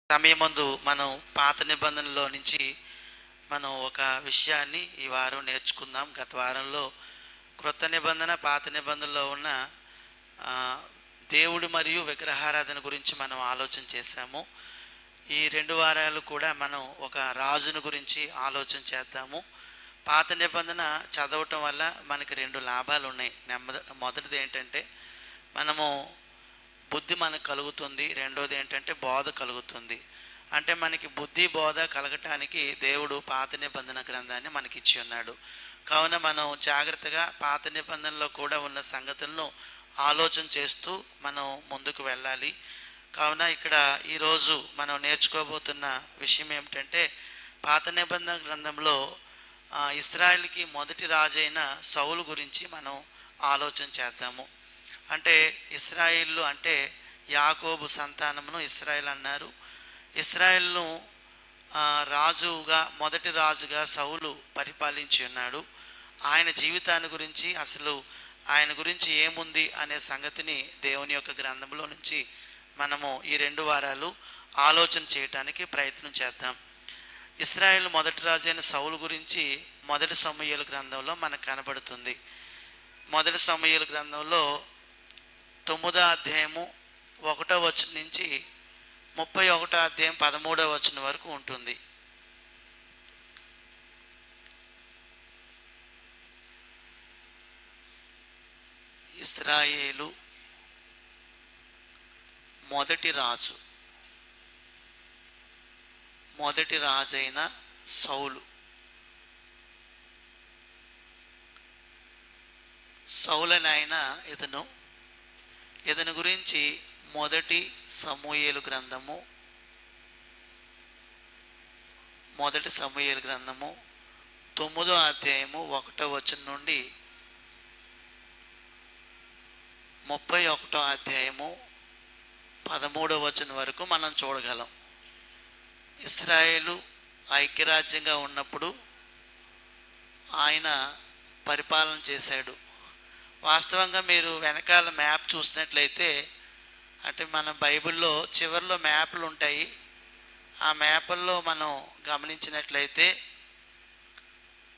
సమయమందు మనం పాత నిబంధనలో నుంచి మనం ఒక విషయాన్ని ఈ వారం నేర్చుకుందాం. గత వారంలో క్రొత్త నిబంధన పాత నిబంధనలో ఉన్న దేవుడు మరియు విగ్రహారాధన గురించి మనం ఆలోచన చేశాము. ఈ 2 వారాలు కూడా మనం ఒక రాజును గురించి ఆలోచన చేద్దాము. పాత నిబంధన చదవటం వల్ల మనకి 2 లాభాలు ఉన్నాయి. మొదటిది ఏంటంటే మనము బుద్ధి మనకు కలుగుతుంది. రెండోది ఏంటంటే బోధ కలుగుతుంది. అంటే మనకి బుద్ధి బోధ కలగటానికి దేవుడు పాత నిబంధన గ్రంథాన్ని మనకి ఇచ్చి ఉన్నాడు. కావున మనం జాగ్రత్తగా పాత నిబంధనలో కూడా ఉన్న సంగతులను ఆలోచన చేస్తూ మనం ముందుకు వెళ్ళాలి. కావున ఇక్కడ ఈరోజు మనం నేర్చుకోబోతున్న విషయం ఏమిటంటే పాత నిబంధన గ్రంథంలో ఇశ్రాయేలుకి మొదటి రాజైన సౌలు గురించి మనం ఆలోచన చేద్దాము. అంటే ఇశ్రాయేలు అంటే యాకోబు సంతానమును ఇశ్రాయేల్ అన్నారు. ఇశ్రాయేల్ను మొదటి రాజుగా సౌలు పరిపాలించి ఉన్నాడు. ఆయన జీవితాన్ని గురించి, అసలు ఆయన గురించి ఏముంది అనే సంగతిని దేవుని యొక్క గ్రంథంలో నుంచి మనము ఈ 2 వారాలు ఆలోచన చేయడానికి ప్రయత్నం చేద్దాం. ఇశ్రాయేల్ మొదటి రాజైన సౌలు గురించి మొదటి సమూయేలు గ్రంథంలో మనకు కనబడుతుంది. మొదటి సమూయేలు గ్రంథంలో 9వ అధ్యాయము 1వ వచనం నుంచి 31వ అధ్యాయం 13వ వచనం వరకు ఉంటుంది. ఇశ్రాయేలు మొదటి రాజైన సౌలు. సౌలనైన ఇతను గురించి మొదటి సమూయేలు గ్రంథము 9వ అధ్యాయము 1వ వచనం నుండి 31వ అధ్యాయము 13వ వచనం వరకు మనం చూడగలం. ఇశ్రాయేలు ఐక్యరాజ్యంగా ఉన్నప్పుడు ఆయన పరిపాలన చేశాడు. వాస్తవంగా మీరు వెనకాల మ్యాప్ చూసినట్లయితే, అంటే మన బైబిల్లో చివరిలో మ్యాప్లు ఉంటాయి. ఆ మ్యాప్ల్లో మనం గమనించినట్లయితే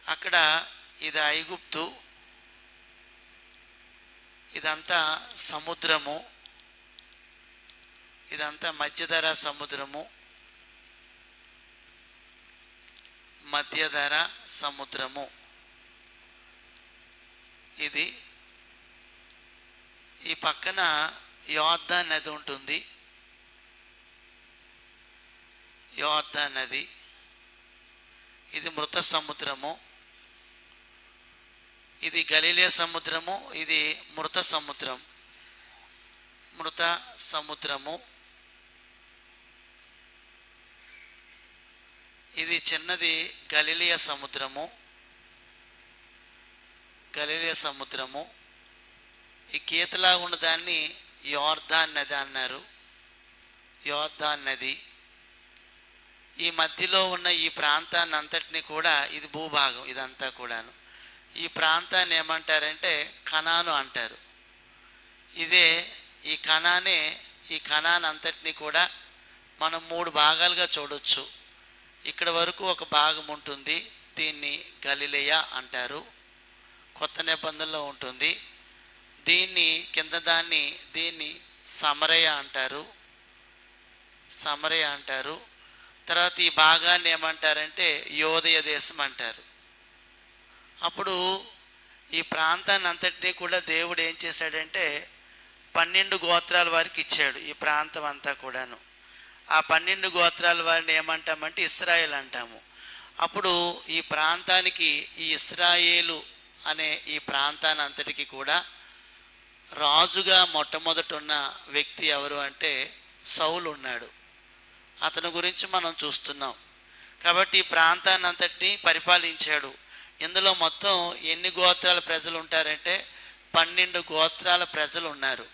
అక్కడ ఇది ఐగుప్తు, ఇదంతా సముద్రము, ఇదంతా మధ్యధరా సముద్రము, మధ్యధరా సముద్రము. ఇది ఈ పక్కన యోర్దాను నది ఉంటుంది. యోర్దాను నది, ఇది మృత సముద్రము. ఇది గలిలే సముద్రము, ఇది మృత సముద్రము. ఇది చిన్నది గలిలే సముద్రము. ఈ గీతలా ఉన్న దాన్ని యోర్దాను నది అన్నారు. యోర్దాను నది ఈ మధ్యలో ఉన్న ఈ ప్రాంతాన్ని అంతటిని కూడా, ఇది భూభాగం ఇదంతా కూడాను, ఈ ప్రాంతాన్ని ఏమంటారంటే కనాను అంటారు. ఈ కనాన్ అంతటిని కూడా మనం 3 భాగాలుగా చూడొచ్చు. ఇక్కడ వరకు ఒక భాగం ఉంటుంది, దీన్ని గలిలయ అంటారు, కొత్త నిబంధనలో ఉంటుంది. దీన్ని సమరయ అంటారు. తర్వాత ఈ భాగాన్ని ఏమంటారంటే యోదయ దేశం అంటారు. అప్పుడు ఈ ప్రాంతాన్ని అంతటినీ కూడా దేవుడు ఏం చేశాడంటే 12 గోత్రాల వారికి ఇచ్చాడు. ఈ ప్రాంతం అంతా కూడాను ఆ 12 గోత్రాల వారిని ఏమంటామంటే ఇశ్రాయేల్ అంటాము. అప్పుడు ఈ ప్రాంతానికి, ఈ ఇశ్రాయేలు అనే ఈ ప్రాంతాన్ని అంతటికి కూడా రాజుగా మొట్టమొదట ఉన్న వ్యక్తి ఎవరు అంటే సౌలు ఉన్నాడు. అతని గురించి మనం చూస్తున్నాం. కాబట్టి ఈ ప్రాంతాన్ని అంతటిని పరిపాలించాడు. ఇందులో మొత్తం ఎన్ని గోత్రాల ప్రజలు ఉంటారంటే 12 గోత్రాల ప్రజలు ఉన్నారు.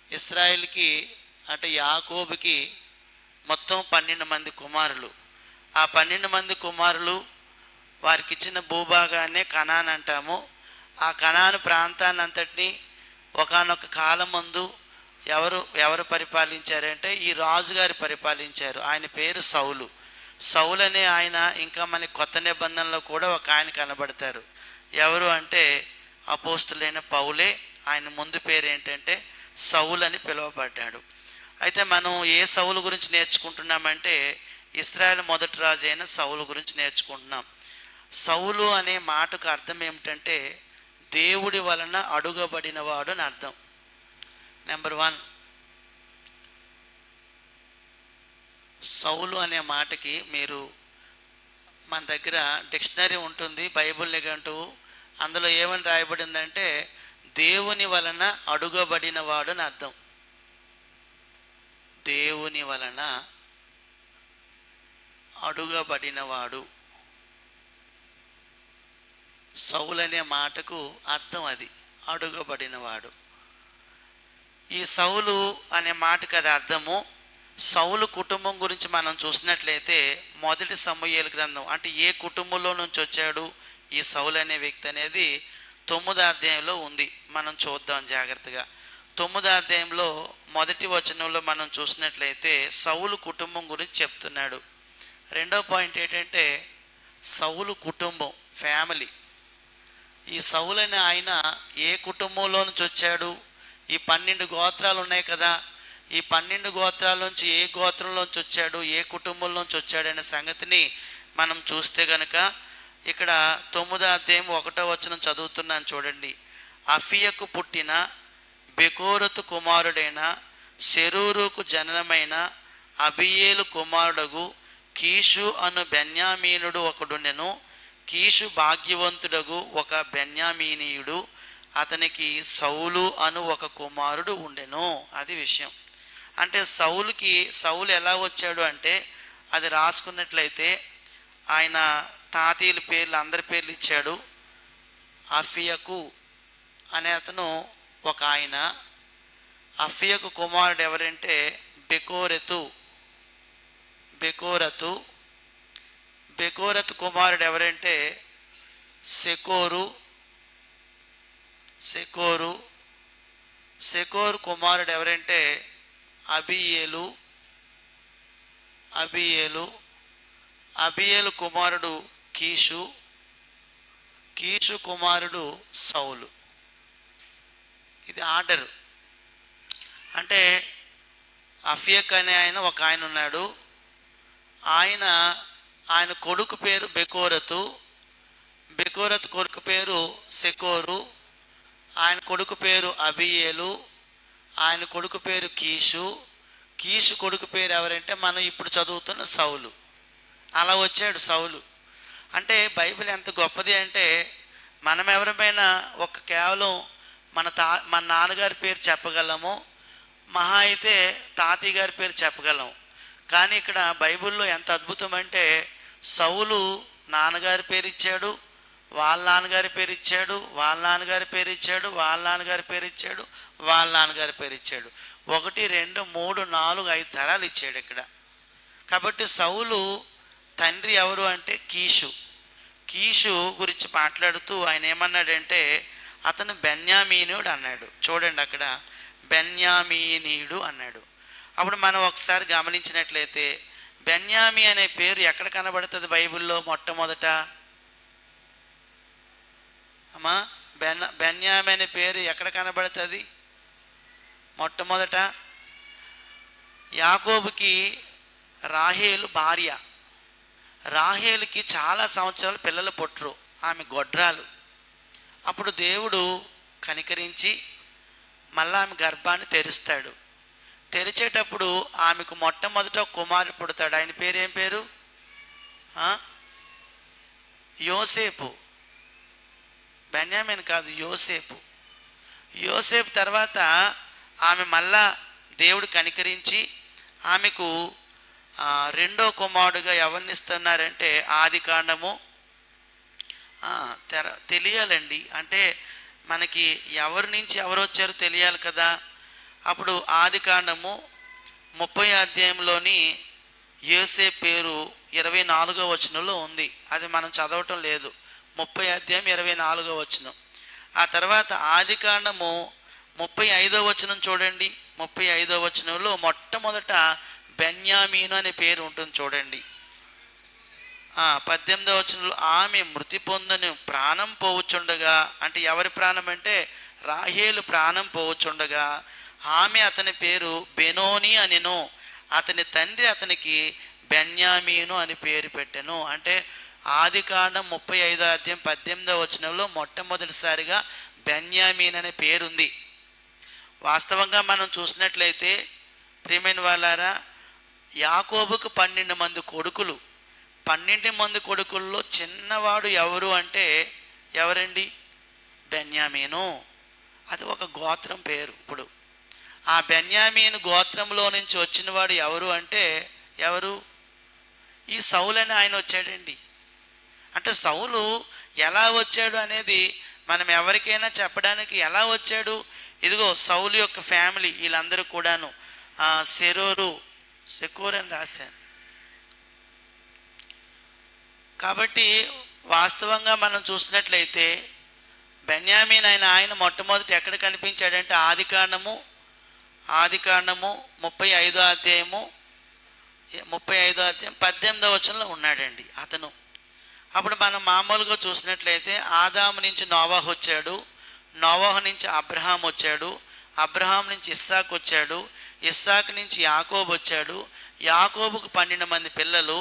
ఇశ్రాయేలుకి అంటే యాకోబుకి మొత్తం 12 మంది కుమారులు. ఆ 12 మంది కుమారులు వారికి ఇచ్చిన భూభాగాన్నే కనాన్ అంటాము. ఆ కనాను ప్రాంతాన్ని అంతటిని ఒకానొక కాలం ముందు ఎవరు ఎవరు పరిపాలించారంటే ఈ రాజుగారు పరిపాలించారు. ఆయన పేరు సౌలు. సౌలు అనే ఆయన ఇంకా మనకి కొత్త నిబంధనలో కూడా ఒక ఆయన కనబడతారు. ఎవరు అంటే అపోస్తులైన పౌలే. ఆయన ముందు పేరు ఏంటంటే సౌలు అని పిలువబడ్డాడు. అయితే మనం ఏ సౌలు గురించి నేర్చుకుంటున్నామంటే ఇశ్రాయేలు మొదటి రాజు అయిన సౌలు గురించి నేర్చుకుంటున్నాం. సౌలు అనే మాటకు అర్థం ఏమిటంటే దేవుడి వలన అడుగబడినవాడు అని అర్థం. నెంబర్ 1, సౌలు అనే మాటకి మీరు మన దగ్గర డిక్షనరీ ఉంటుంది, బైబిల్ నిఘంటువు. అందులో ఏమని రాయబడిందంటే దేవుని వలన అడుగబడినవాడు అని అర్థం. దేవుని వలన అడుగబడినవాడు. సౌలు అనే మాటకు అర్థం అది, అడుగబడినవాడు. ఈ సౌలు అనే మాటకు అది అర్థము. సౌలు కుటుంబం గురించి మనం చూసినట్లయితే మొదటి సమూయేలు గ్రంథం, అంటే ఏ కుటుంబంలో నుంచి వచ్చాడు ఈ సౌలు అనే వ్యక్తి అనేది 9వ అధ్యాయంలో ఉంది. మనం చూద్దాం జాగ్రత్తగా. 9వ అధ్యాయంలో మొదటి వచనంలో మనం చూసినట్లయితే సౌలు కుటుంబం గురించి చెప్తున్నాడు. రెండో పాయింట్ ఏంటంటే సౌలు కుటుంబం, ఫ్యామిలీ. ఈ సౌలు అనే ఆయన ఏ కుటుంబంలో నుంచి వచ్చాడు? ఈ 12 గోత్రాలు ఉన్నాయి కదా, ఈ 12 గోత్రాల నుంచి ఏ గోత్రంలోంచి వచ్చాడు, ఏ కుటుంబంలోంచి వచ్చాడు అనే సంగతిని మనం చూస్తే గనక ఇక్కడ 9వ అధ్యాయం 1వ వచనం చదువుతున్నాను చూడండి. అఫియకు పుట్టిన బెకోరతు కుమారుడైన సెరూరుకు జననమైన అబియేలు కుమారుడగు కీషు అను బెన్యామీనుడు ఒకడుండెను. కీషు భాగ్యవంతుడగు ఒక బెన్యామీనీయుడు, అతనికి సౌలు అను ఒక కుమారుడు ఉండెను. అది విషయం. అంటే సౌలు ఎలా వచ్చాడు అంటే అది రాసుకున్నట్లయితే ఆయన తాతీల పేర్లు, అందరి పేర్లు ఇచ్చాడు. అఫియకు అనే అతను ఒక ఆయన. అఫియకు కుమారుడు ఎవరంటే బెకోరతు కుమారుడు ఎవరంటే సెకోరు కుమారుడు ఎవరంటే అబియేలు కుమారుడు కీషు కుమారుడు సౌలు. ఇది ఆర్డర్. అంటే అఫియక్ అనే ఆయన ఒక ఆయన ఉన్నాడు. ఆయన కొడుకు పేరు బెకోరతు కొడుకు పేరు సెకోరు, ఆయన కొడుకు పేరు అబియేలు, ఆయన కొడుకు పేరు కీషు కొడుకు పేరు ఎవరంటే మనం ఇప్పుడు చదువుతున్న సౌలు. అలా వచ్చాడు సౌలు. అంటే బైబిల్ ఎంత గొప్పది అంటే మనం ఎవరిపైనా కేవలం మన నాన్నగారి పేరు చెప్పగలము, మహా అయితే తాతయ్య గారి పేరు చెప్పగలము. కానీ ఇక్కడ బైబిల్లో ఎంత అద్భుతం అంటే సౌలు నాన్నగారి పేరు ఇచ్చాడు, వాళ్ళ నాన్నగారి పేరు ఇచ్చాడు, వాళ్ళ నాన్నగారి పేరు ఇచ్చాడు, వాళ్ళ నాన్నగారి పేరు ఇచ్చాడు, వాళ్ళ నాన్నగారి పేరు ఇచ్చాడు. 1 2 3 4 5 తరాలు ఇచ్చాడు ఇక్కడ. కాబట్టి సౌలు తండ్రి ఎవరు అంటే కీషు గురించి మాట్లాడుతూ ఆయన ఏమన్నాడంటే అతను బెన్యామీనీయుడు అన్నాడు. చూడండి అక్కడ బెన్యామీనీయుడు అన్నాడు. అప్పుడు మనం ఒకసారి గమనించినట్లయితే బెన్యామీ అనే పేరు ఎక్కడ కనబడుతుంది బైబిల్లో? మొట్టమొదట అమ్మా బెన్యామీ అనే పేరు ఎక్కడ కనబడుతుంది? మొట్టమొదట యాకోబుకి రాహేలు భార్య. రాహేలుకి చాలా సంవత్సరాలు పిల్లలు పుట్టరు, ఆమె గొడ్రాలు. అప్పుడు దేవుడు కనికరించి మళ్ళీ ఆమె గర్భాన్ని తెరుస్తాడు. తెరిచేటప్పుడు ఆమెకు మొట్టమొదట కుమారుడు పుడతాడు. ఆయన పేరు ఏం పేరు? యోసేపు. బెన్యామీన్ కాదు, యోసేపు తర్వాత ఆమె మళ్ళా దేవుడు కనికరించి ఆమెకు రెండో కుమారుడుగా ఎవరిని ఇస్తున్నారంటే ఆదికాండము తెలియాలండి. అంటే మనకి ఎవరి నుంచి ఎవరు వచ్చారో తెలియాలి కదా. అప్పుడు ఆదికాండము 30వ అధ్యాయంలోని యోసేపు పేరు 24వ వచనంలో ఉంది. అది మనం చదవటం లేదు. 30వ అధ్యాయం 24వ వచనం. ఆ తర్వాత ఆదికాండము 35వ వచనం చూడండి. 35వ వచనంలో మొట్టమొదట బెన్యామీను అనే పేరు ఉంటుంది చూడండి. 18వ వచనంలో ఆమె మృతి పొందని ప్రాణం పోవచ్చుండగా, అంటే ఎవరి ప్రాణం అంటే రాహేలు ప్రాణం పోవచ్చుండగా ఆమె అతని పేరు బెనోని అనెను, అతని తండ్రి అతనికి బెన్యామీను అని పేరు పెట్టెను. అంటే ఆదికాండం 35వ అధ్యాయం 18వ వచనంలో మొట్టమొదటిసారిగా బెన్యామీన్ అనే పేరుంది. వాస్తవంగా మనం చూసినట్లయితే ప్రియమైన వాళ్ళారా, యాకోబుకు 12 మంది కొడుకులు. 12 మంది కొడుకుల్లో చిన్నవాడు ఎవరు అంటే ఎవరండి? బెన్యామీను. అది ఒక గోత్రం పేరు. ఇప్పుడు ఆ బెన్యామీను గోత్రంలో నుంచి వచ్చినవాడు ఎవరు అంటే ఎవరు? ఈ సౌలు అని ఆయన వచ్చాడండి. అంటే సౌలు ఎలా వచ్చాడు అనేది మనం ఎవరికైనా చెప్పడానికి, ఎలా వచ్చాడు, ఇదిగో సౌలు యొక్క ఫ్యామిలీ వీళ్ళందరూ కూడాను సెకూర్ అని రాశాను. కాబట్టి వాస్తవంగా మనం చూసినట్లయితే బెన్యామీన్ ఆయన మొట్టమొదటి ఎక్కడ కనిపించాడంటే ఆదికాండము 35వ అధ్యాయం 18వ వచనంలో ఉన్నాడండి అతను. అప్పుడు మనం మామూలుగా చూసినట్లయితే ఆదాము నుంచి నోవాహు వచ్చాడు, నోవాహు నుంచి అబ్రహాం వచ్చాడు, అబ్రహాం నుంచి ఇస్సాకు వచ్చాడు, ఇస్సాకు నుంచి యాకోబు వచ్చాడు, యాకోబుకు 12 మంది పిల్లలు.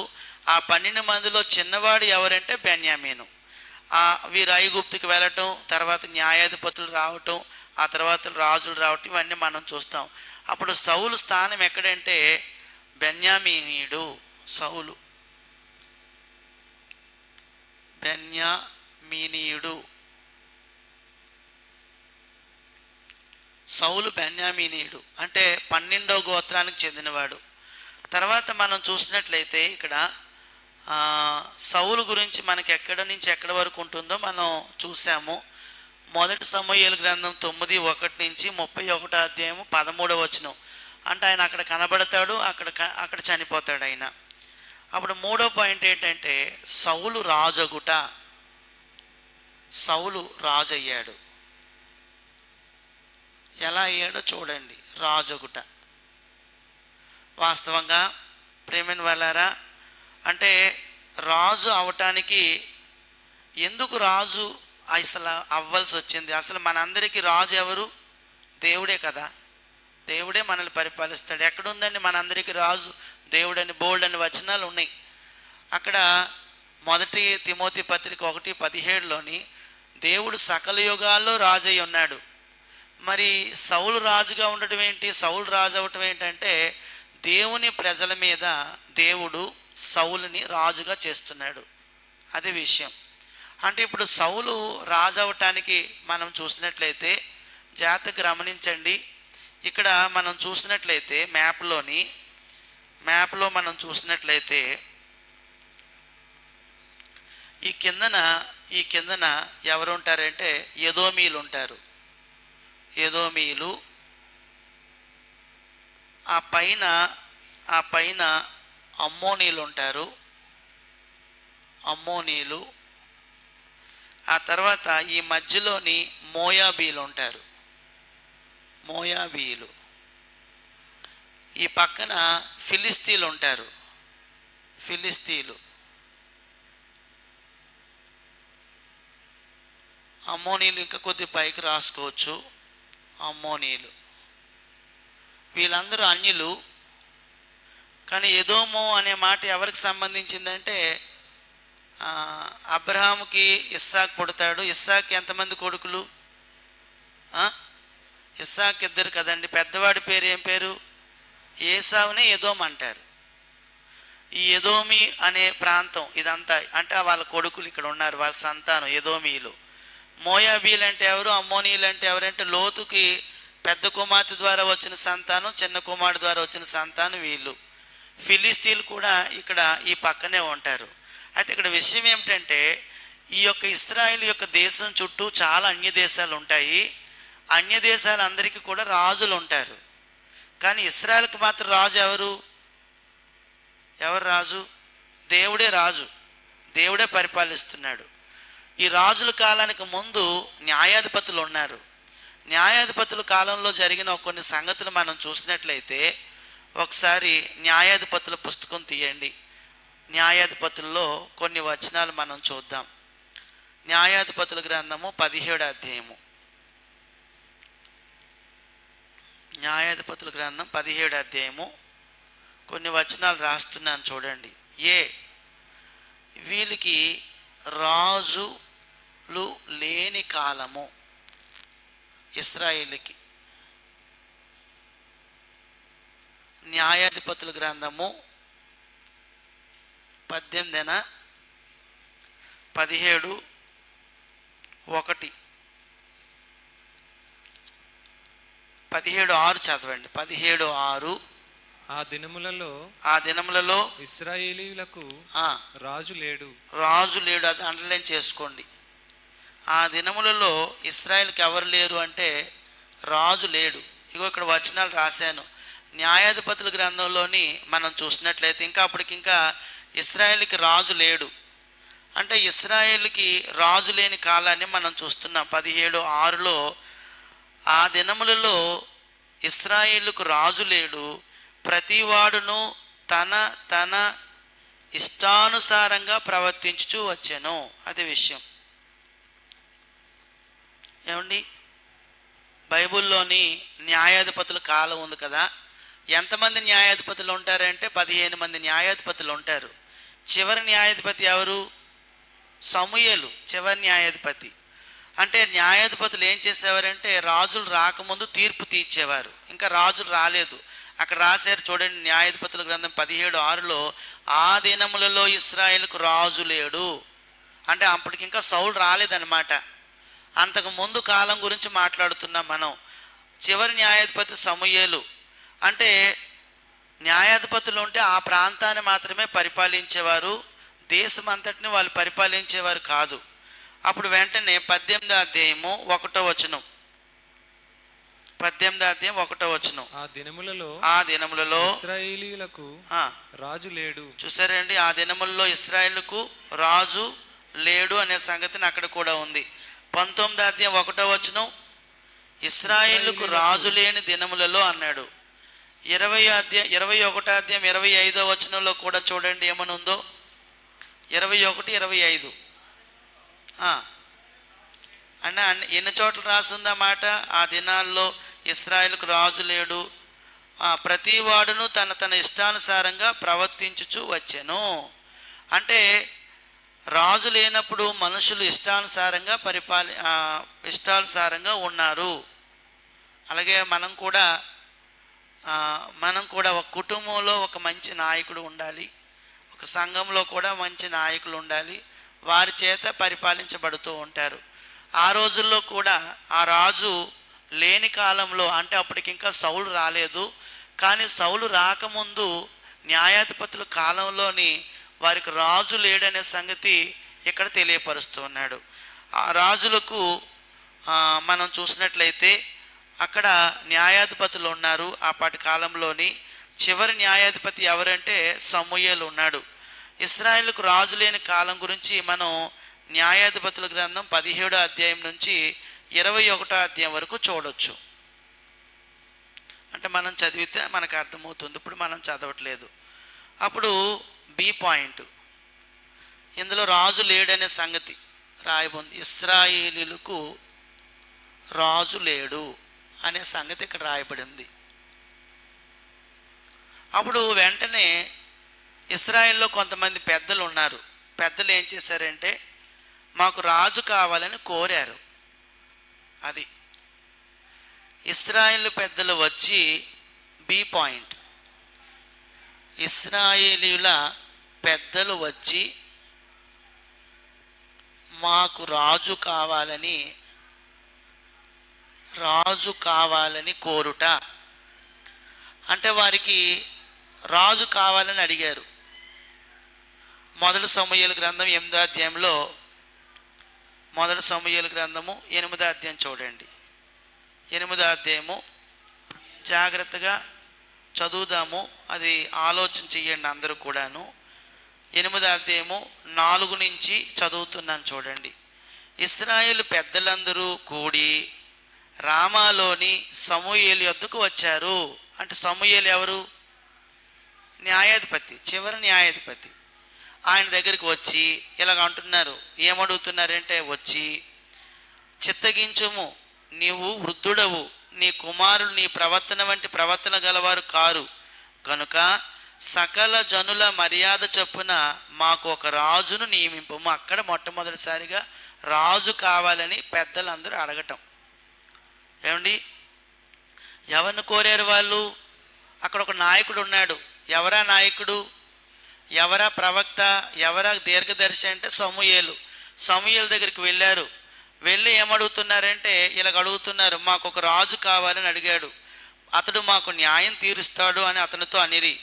ఆ 12 మందిలో చిన్నవాడు ఎవరంటే బెన్యామీను. వీరు ఐగుప్తుకి వెళ్ళటం, తర్వాత న్యాయాధిపతులు రావటం, ఆ తర్వాత రాజులు రావటం, ఇవన్నీ మనం చూస్తాం. అప్పుడు సౌలు స్థానం ఎక్కడంటే బెన్యామీనీయుడు. సౌలు బెన్యామీనీయుడు. సౌలు బెన్యామీనీయుడు అంటే 12వ గోత్రానికి చెందినవాడు. తర్వాత మనం చూసినట్లయితే ఇక్కడ సౌలు గురించి మనకి ఎక్కడి నుంచి ఎక్కడి వరకు ఉంటుందో మనం చూసాము. 1 సమూయేలు గ్రంథం 9:1 నుంచి 31వ అధ్యాయం 13వ వచనం. అంటే ఆయన అక్కడ కనబడతాడు, అక్కడ చనిపోతాడు ఆయన. అప్పుడు 3వ పాయింట్ ఏంటంటే సౌలు రాజగుట. సౌలు రాజు అయ్యాడు. ఎలా అయ్యాడో చూడండి, రాజగుట. వాస్తవంగా ప్రేమైన వాళ్ళారా, అంటే రాజు అవటానికి ఎందుకు రాజు అసలు అవ్వాల్సి వచ్చింది? అసలు మనందరికీ రాజు ఎవరు? దేవుడే కదా. దేవుడే మనల్ని పరిపాలిస్తాడు. ఎక్కడుందండి మనందరికీ రాజు? దేవుడని బోల్డ్ అని వచనాలు ఉన్నాయి. అక్కడ 1 తిమోతి పత్రిక 1:17లోని దేవుడు సకల యుగాల్లో రాజు అయి ఉన్నాడు. మరి సౌలు రాజుగా ఉండటం ఏంటి? సౌలు రాజు అవటం ఏంటంటే దేవుని ప్రజల మీద దేవుడు సౌలుని రాజుగా చేస్తున్నాడు. అదే విషయం. అంటే ఇప్పుడు సౌలు రాజు అవటానికి మనం చూసినట్లయితే జాగ్రత్తగా గమనించండి. ఇక్కడ మనం చూసినట్లయితే మ్యాప్లో మనం చూసినట్లయితే ఈ కిందన ఎవరు ఉంటారంటే ఎదోమీలు ఉంటారు. ఎదోమీలు. ఆ పైన అమ్మోనీలు ఉంటారు. అమ్మోనీలు. ఆ తర్వాత ఈ మధ్యలోని మోయాబీలు ఉంటారు. మోయాబీలు. ఈ పక్కన ఫిలిస్తీన్లు ఉంటారు. ఫిలిస్తీన్లు. అమ్మోనీలు ఇంకా కొద్ది పైకి రాసుకోవచ్చు. అమ్మోనీలు. వీళ్ళందరూ అన్యులు. కానీ ఎదోము అనే మాట ఎవరికి సంబంధించిందంటే అబ్రహాముకి ఇస్సాకు పుడతాడు. ఇస్సాకు ఎంతమంది కొడుకులు? ఇస్సాకు 2 కదండి. పెద్దవాడి పేరు ఏం పేరు? ఏసావునే ఎదోము అంటారు. ఈ ఎదోమి అనే ప్రాంతం ఇదంతా అంటే వాళ్ళ కొడుకులు ఇక్కడ ఉన్నారు, వాళ్ళ సంతానం ఎదోమీలు. మోయాబీలు అంటే ఎవరు? అమ్మోనీలు అంటే ఎవరంటే లోతుకి పెద్ద కుమార్తె ద్వారా వచ్చిన సంతానం, చిన్న కుమారుడు ద్వారా వచ్చిన సంతానం వీళ్ళు. ఫిలిస్తీన్లు కూడా ఇక్కడ ఈ పక్కనే ఉంటారు. అయితే ఇక్కడ విషయం ఏమిటంటే ఈ యొక్క ఇశ్రాయేలు యొక్క దేశం చుట్టూ చాలా అన్య దేశాలు ఉంటాయి. అన్య దేశాలందరికీ కూడా రాజులు ఉంటారు. కానీ ఇశ్రాయేలుకి మాత్రం రాజు ఎవరు రాజు? దేవుడే రాజు. దేవుడే పరిపాలిస్తున్నాడు. ఈ రాజుల కాలానికి ముందు న్యాయాధిపతులు ఉన్నారు. న్యాయాధిపతుల కాలంలో జరిగిన కొన్ని సంగతులు మనం చూసినట్లయితే ఒకసారి న్యాయాధిపతుల పుస్తకం తీయండి. న్యాయాధిపతుల్లో కొన్ని వచనాలు మనం చూద్దాం. న్యాయాధిపతుల గ్రంథము 17వ అధ్యాయము. న్యాయాధిపతుల గ్రంథం 17వ అధ్యాయము కొన్ని వచనాలు రాస్తున్నాను చూడండి. వీళ్ళకి రాజులు లేని కాలము ఇశ్రాయేలుకి. న్యాయాధిపతుల గ్రంథము 17:1 17:6 చదవండి. 17:6 ఆ దినములలో ఇశ్రాయేలీయులకు రాజు లేడు. అది అండర్లైన్ చేసుకోండి. ఆ దినములలో ఇశ్రాయేల్కి ఎవరు లేరు అంటే రాజు లేడు. ఇగో ఇక్కడ వచనాలు రాశాను. న్యాయాధిపతుల గ్రంథంలోని మనం చూసినట్లయితే ఇంకా ఇశ్రాయేల్కి రాజు లేడు. అంటే ఇశ్రాయేల్కి రాజు లేని కాలాన్ని మనం చూస్తున్నాం. 17:6లో ఆ దినములలో ఇశ్రాయేలుకు రాజు లేడు, ప్రతివాడును తన తన ఇష్టానుసారంగా ప్రవర్తించుచూ వచ్చెను. అది విషయం. ఏమండి, బైబిల్లోని న్యాయాధిపతుల కాలం ఉంది కదా. ఎంతమంది న్యాయాధిపతులు ఉంటారంటే 15 మంది న్యాయాధిపతులు ఉంటారు. చివరి న్యాయాధిపతి ఎవరు? సమూయేలు చివరి న్యాయాధిపతి. అంటే న్యాయాధిపతులు ఏం చేసేవారంటే రాజులు రాకముందు తీర్పు తీర్చేవారు. ఇంకా రాజులు రాలేదు. అక్కడ రాశారు చూడండి, న్యాయాధిపతుల గ్రంథం 17:6లో ఆ దినములలో ఇశ్రాయేలుకు రాజు లేడు. అంటే అప్పటికి ఇంకా సౌలు రాలేదన్నమాట. అంతకు ముందు కాలం గురించి మాట్లాడుతున్నాం మనం. చివరి న్యాయాధిపతి సమూయేలు. అంటే న్యాయాధిపతులు ఉంటే ఆ ప్రాంతాన్ని మాత్రమే పరిపాలించేవారు, దేశం అంతటిని వాళ్ళు పరిపాలించేవారు కాదు. అప్పుడు వెంటనే 18వ అధ్యాయము 1వ వచనం. 18వ అధ్యాయం 1వ వచనం. ఆ దినములలో ఇశ్రాయేలీయులకు రాజు లేడు. చూసారండి, ఆ దినములలో ఇశ్రాయేలుకు రాజు లేడు అనే సంగతిని అక్కడ కూడా ఉంది. 19వ అధ్యాయం 1వ వచనం ఇశ్రాయేలుకు రాజు లేని దినములలో అన్నాడు. 21వ అధ్యాయం 25వ వచనంలో కూడా చూడండి ఏమనుందో. 21-25 అన్న ఎన్ని చోట్ల రాసిందన్నమాట. ఆ దినాల్లో ఇశ్రాయేలుకు రాజు లేడు, ప్రతివాడును తన తన ఇష్టానుసారంగా ప్రవర్తించుచూ వచ్చెను. అంటే రాజు లేనప్పుడు మనుషులు ఇష్టానుసారంగా ఉన్నారు. అలాగే మనం కూడా ఒక కుటుంబంలో ఒక మంచి నాయకుడు ఉండాలి, ఒక సంఘంలో కూడా మంచి నాయకులు ఉండాలి. వారి చేత పరిపాలించబడుతూ ఉంటారు. ఆ రోజుల్లో కూడా ఆ రాజు లేని కాలంలో, అంటే అప్పటికి ఇంకా సౌలు రాలేదు, కానీ సౌలు రాకముందు న్యాయాధిపతుల కాలంలోని వారికి రాజు లేడనే సంగతి ఇక్కడ తెలియపరుస్తూ ఉన్నాడు. ఆ రాజులకు మనం చూసినట్లయితే అక్కడ న్యాయాధిపతులు ఉన్నారు. ఆపాటి కాలంలోని చివరి న్యాయాధిపతి ఎవరంటే సమూయేలు ఉన్నాడు. ఇశ్రాయేలుకు రాజు లేని కాలం గురించి మనం న్యాయాధిపతుల గ్రంథం 17వ అధ్యాయం నుంచి 21వ అధ్యాయం వరకు చూడొచ్చు. అంటే మనం చదివితే మనకు అర్థమవుతుంది. ఇప్పుడు మనం చదవట్లేదు. అప్పుడు బి పాయింట్, ఇందులో రాజు లేడనే సంగతి రాయబోంది. ఇశ్రాయేలీయులకు రాజు లేడు అనే సంగతి ఇక్కడ రాయబడింది. అప్పుడు వెంటనే ఇశ్రాయేల్లో కొంతమంది పెద్దలు ఉన్నారు. పెద్దలు ఏం చేశారంటే మాకు రాజు కావాలని కోరారు. అది ఇశ్రాయేలు పెద్దలు వచ్చి బి పాయింట్, ఇశ్రాయేలీయుల పెద్దలు వచ్చి మాకు రాజు కావాలని కోరుట. అంటే వారికి రాజు కావాలని అడిగారు. మొదటి సమూయేలు గ్రంథం 8వ అధ్యాయంలో, మొదటి సమూయేలు గ్రంథము 8వ అధ్యాయం చూడండి. 8వ అధ్యాయము జాగ్రత్తగా చదువుదాము, అది ఆలోచన చెయ్యండి అందరూ కూడాను. 8వ అధ్యాయము 4 నుంచి చదువుతున్నాను చూడండి. ఇశ్రాయేలు పెద్దలందరూ కూడి రామాలోని సమూయేలు యొద్దకు వచ్చారు. అంటే సమూయేలు ఎవరు? న్యాయాధిపతి, చివరి న్యాయాధిపతి. ఆయన దగ్గరికి వచ్చి ఇలాగ అంటున్నారు. ఏమడుగుతున్నారంటే, వచ్చి చిత్తగించుము, నీవు వృద్ధుడవు, నీ కుమారులు నీ ప్రవర్తన వంటి ప్రవర్తన గలవారు కారు కనుక సకల జనుల మర్యాద చొప్పున మాకు ఒక రాజును నియమింపము. అక్కడ మొట్టమొదటిసారిగా రాజు కావాలని పెద్దలందరూ అడగటం. ఏమండి, ఎవరిని కోరారు వాళ్ళు? అక్కడ ఒక నాయకుడు ఉన్నాడు. ఎవరా నాయకుడు? ఎవరా ప్రవక్త? ఎవరా దీర్ఘదర్శి అంటే సమూయేలు. సమూయేలు దగ్గరికి వెళ్ళారు. వెళ్ళి ఏమడుగుతున్నారంటే, ఇలాగ అడుగుతున్నారు, మాకు ఒక రాజు కావాలని అడిగాడు, అతడు మాకు న్యాయం తీరుస్తాడు అని అతనితో అనిరి.